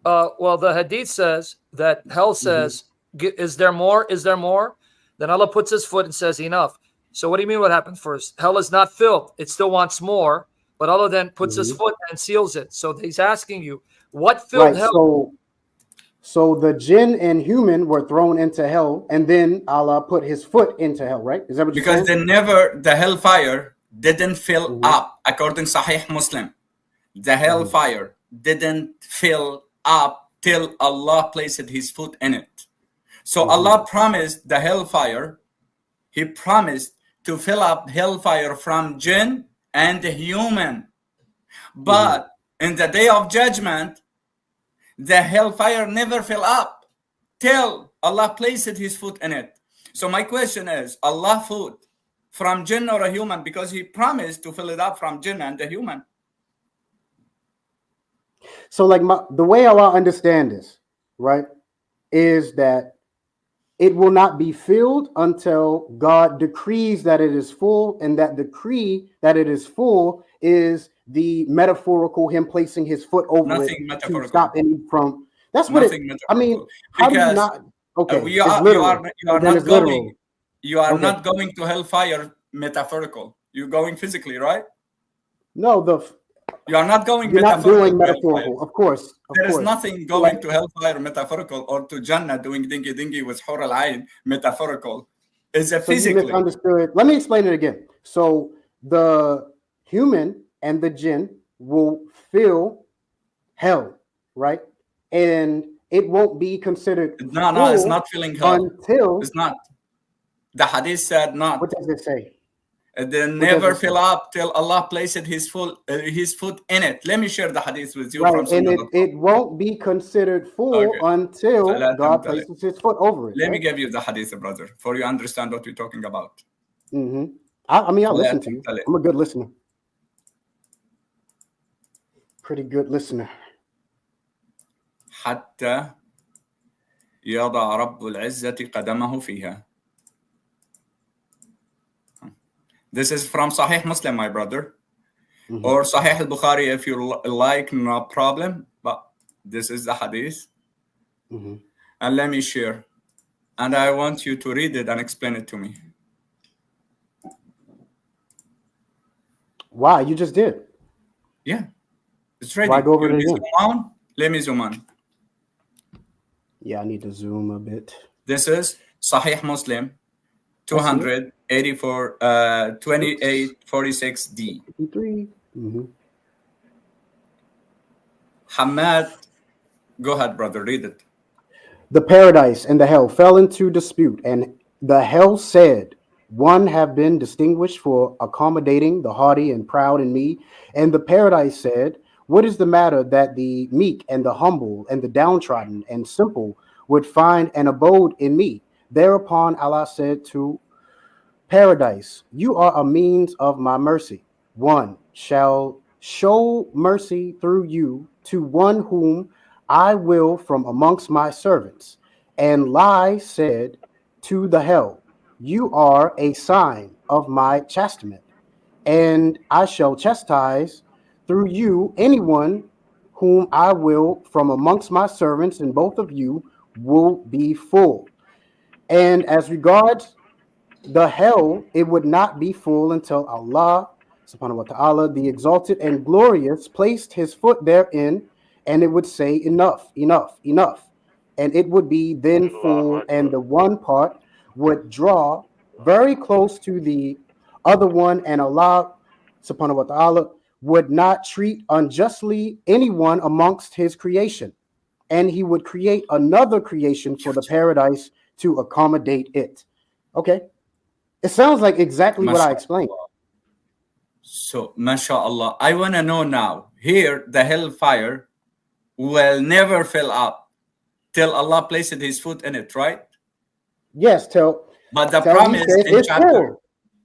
Well, the hadith says that hell says, is there more? Is there more? Then Allah puts his foot and says, enough. So what do you mean what happened first? Hell is not filled. It still wants more, but Allah then puts his foot and seals it. So he's asking you, what filled Right. hell? So the jinn and human were thrown into hell, and then Allah put his foot into hell, right? Is that what you're Because saying? the hellfire didn't fill up, according Sahih Muslim. The hellfire didn't fill up till Allah placed his foot in it. So Allah promised the hellfire. He promised to fill up hellfire from jinn and human. But in the day of judgment, the hellfire never fill up till Allah placed his foot in it. So my question is, Allah foot from jinn or a human? Because he promised to fill it up from jinn and the human. So like the way I understand this, right, is that it will not be filled until God decrees that it is full, and that decree that it is full is the metaphorical him placing his foot over it to stop any from. That's what it. I mean, how do you not? Okay, you are not going. You are not going to hellfire metaphorical. You're going physically, right? No, you are not going. You're not doing metaphorical, of course. There is nothing going to hellfire metaphorical or to Jannah doing dingy dingy with Hur al-Ain metaphorical. It's a physically. You misunderstood. Let me explain it again. So the human and the jinn will fill hell, right? And it won't be considered. No, it's not filling hell. Until it's not. The hadith said not. What does it say? They never fill up till Allah placed his foot in it. Let me share the hadith with you. Right, and it won't be considered full until God places his foot over it. Let me give you the hadith, brother, for you understand what we're talking about. I mean, I'll listen to you. I'm a good listener. Pretty good listener. حتى يضع رب العزة قدمه فيها. This is from Sahih Muslim, my brother, or Sahih al-Bukhari, if you like, no problem. But this is the hadith, and let me share, and I want you to read it and explain it to me. Wow, you just did. Yeah, it's ready. Why go over it again? Zoom on? Let me zoom on. Yeah, I need to zoom a bit. This is Sahih Muslim, 284, 2846D. Hamad, go ahead, brother, read it. The paradise and the hell fell into dispute, and the hell said, one have been distinguished for accommodating the haughty and proud in me. And the paradise said, what is the matter that the meek and the humble and the downtrodden and simple would find an abode in me? Thereupon Allah said to paradise, you are a means of my mercy. One shall show mercy through you to one whom I will from amongst my servants. And lie said to the hell, you are a sign of my chastisement, and I shall chastise through you anyone whom I will from amongst my servants, and both of you will be full. And as regards the hell, it would not be full until Allah subhanahu wa ta'ala, the exalted and glorious, placed his foot therein, and it would say enough, enough, enough. And it would be then full, and the one part would draw very close to the other one, and Allah subhanahu wa ta'ala would not treat unjustly anyone amongst his creation. And he would create another creation for the paradise to accommodate it. Okay. It sounds like exactly what I explained. So, mashallah, I want to know now, here the hellfire will never fill up till Allah places his foot in it, right? Yes, but the promise in chapter.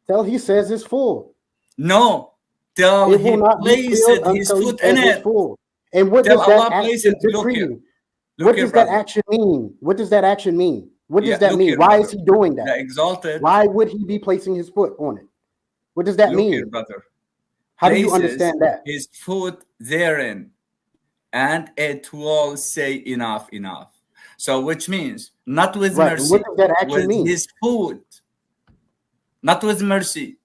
Till he says it's full. No, till he places his foot in it. Full. And what does that action decree? What does that action mean? What does that action mean? What does that mean? Why is he doing that? The exalted. Why would he be placing his foot on it? What does that mean? Here, brother. How do you understand that? His foot therein, and it will say enough, enough. So, which means not with mercy, what does that actually mean? His foot. not with mercy.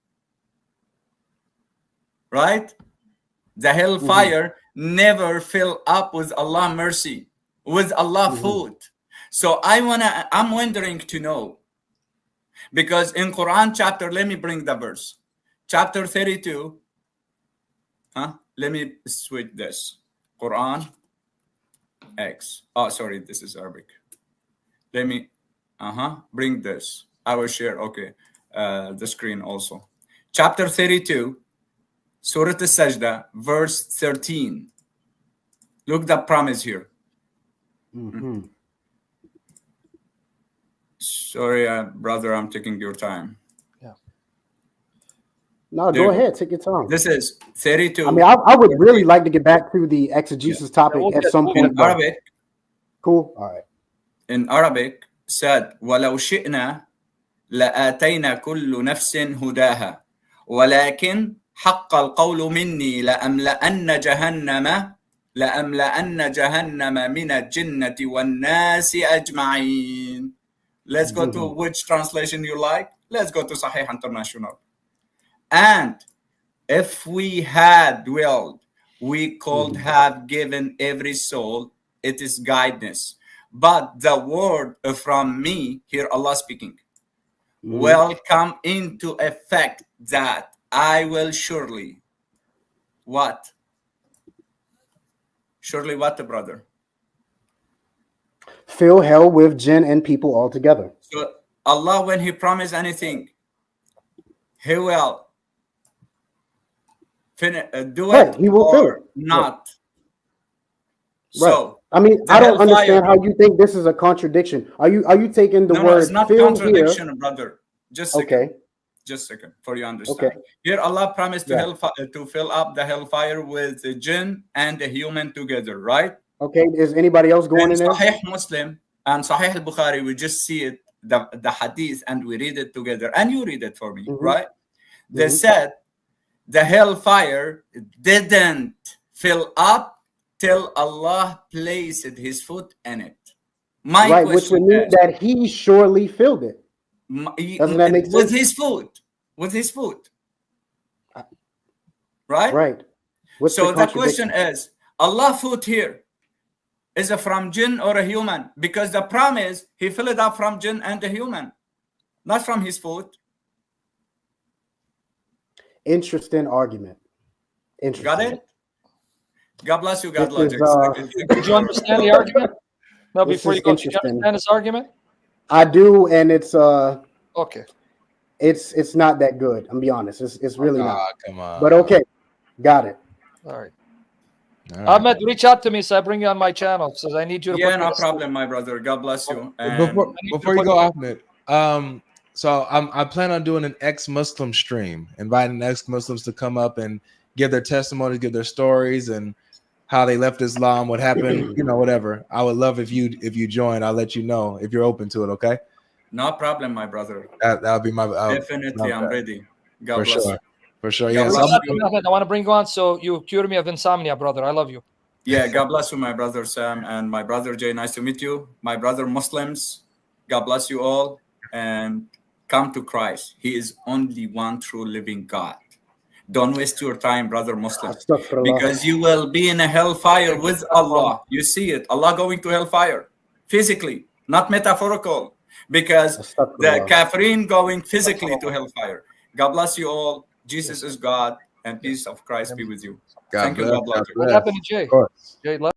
Right? The hellfire never fill up with Allah mercy, with Allah food. So I'm wondering to know, because in Quran chapter, let me bring the verse, chapter 32. Let me switch this. Quran X. Oh, sorry, this is Arabic. Let me bring this. I will share, okay, the screen also. Chapter 32, Surah Al-Sajda, verse 13. Look the promise here. Sorry, brother, I'm taking your time. Yeah. No, go ahead. Take your time. This is 32. I mean, I would really like to get back to the exegesis topic at some point. In Arabic. Cool. All right. In Arabic, said, وَلَوْ شِئْنَا لَآتَيْنَا كُلُّ نَفْسٍ هُدَاهَا وَلَكِنْ حَقَّ الْقَوْلُ مِنِّي لَأَمْلَأَنَّ جَهَنَّمَ مِنَ الْجِنَّةِ وَالنَّاسِ أَجْمَعِينَ. Let's go to which translation you like. Let's go to Sahih International. And if we had willed, we could have given every soul its guidance. But the word from me, here Allah speaking, will come into effect that I will surely, what? Surely what, brother? Fill hell with jinn and people all together. So Allah, when He promised anything, He will do it, He will fill it. not. Right. So I mean, I don't understand how you think this is a contradiction. Are you taking the word? No, it's not fill contradiction, here? brother. Just a second. Just a second for you understand. Okay. Here Allah promised to fill up the hellfire with the jinn and the human together, right? Okay. Is anybody else going in there? Sahih Muslim and Sahih al-Bukhari, we just see it, the hadith, and we read it together. And you read it for me, right? They said the hellfire didn't fill up till Allah placed His foot in it. My question which would mean that He surely filled it. Doesn't that make sense? With His foot. Right? Right. So the question is, Allah foot here, is it from jinn or a human? Because the promise, He filled it up from jinn and a human, not from His foot. Interesting argument. Interesting. Got it? God bless you, GodLogic. Did you understand the argument? No, before you go, did you understand this argument? I do, and it's okay. It's not that good. I'm be honest. It's really not. Come on. But okay, got it. All right. Ahmed, reach out to me so I bring you on my channel. Says I need you to. Yeah, no problem, my brother. God bless you. And before you go, Ahmed, so I plan on doing an ex-Muslim stream, inviting ex-Muslims to come up and give their testimonies, give their stories, and how they left Islam, what happened, whatever. I would love if you join. I'll let you know if you're open to it. Okay. No problem, my brother. That'll be my definitely. I'm ready. God bless you. For sure. Yes. I want to bring you on so you cure me of insomnia, brother. I love you. Yeah. God bless you, my brother Sam and my brother Jay. Nice to meet you, my brother Muslims. God bless you all, and come to Christ. He is only one true living God. Don't waste your time, brother Muslim, because you will be in a hellfire with Allah. You see it. Allah going to hellfire physically, not metaphorical, because the kafirin going physically to hellfire. God bless you all. Jesus is God, and peace of Christ be with you. Thank you, God bless you. What happened to Jay? Jay left.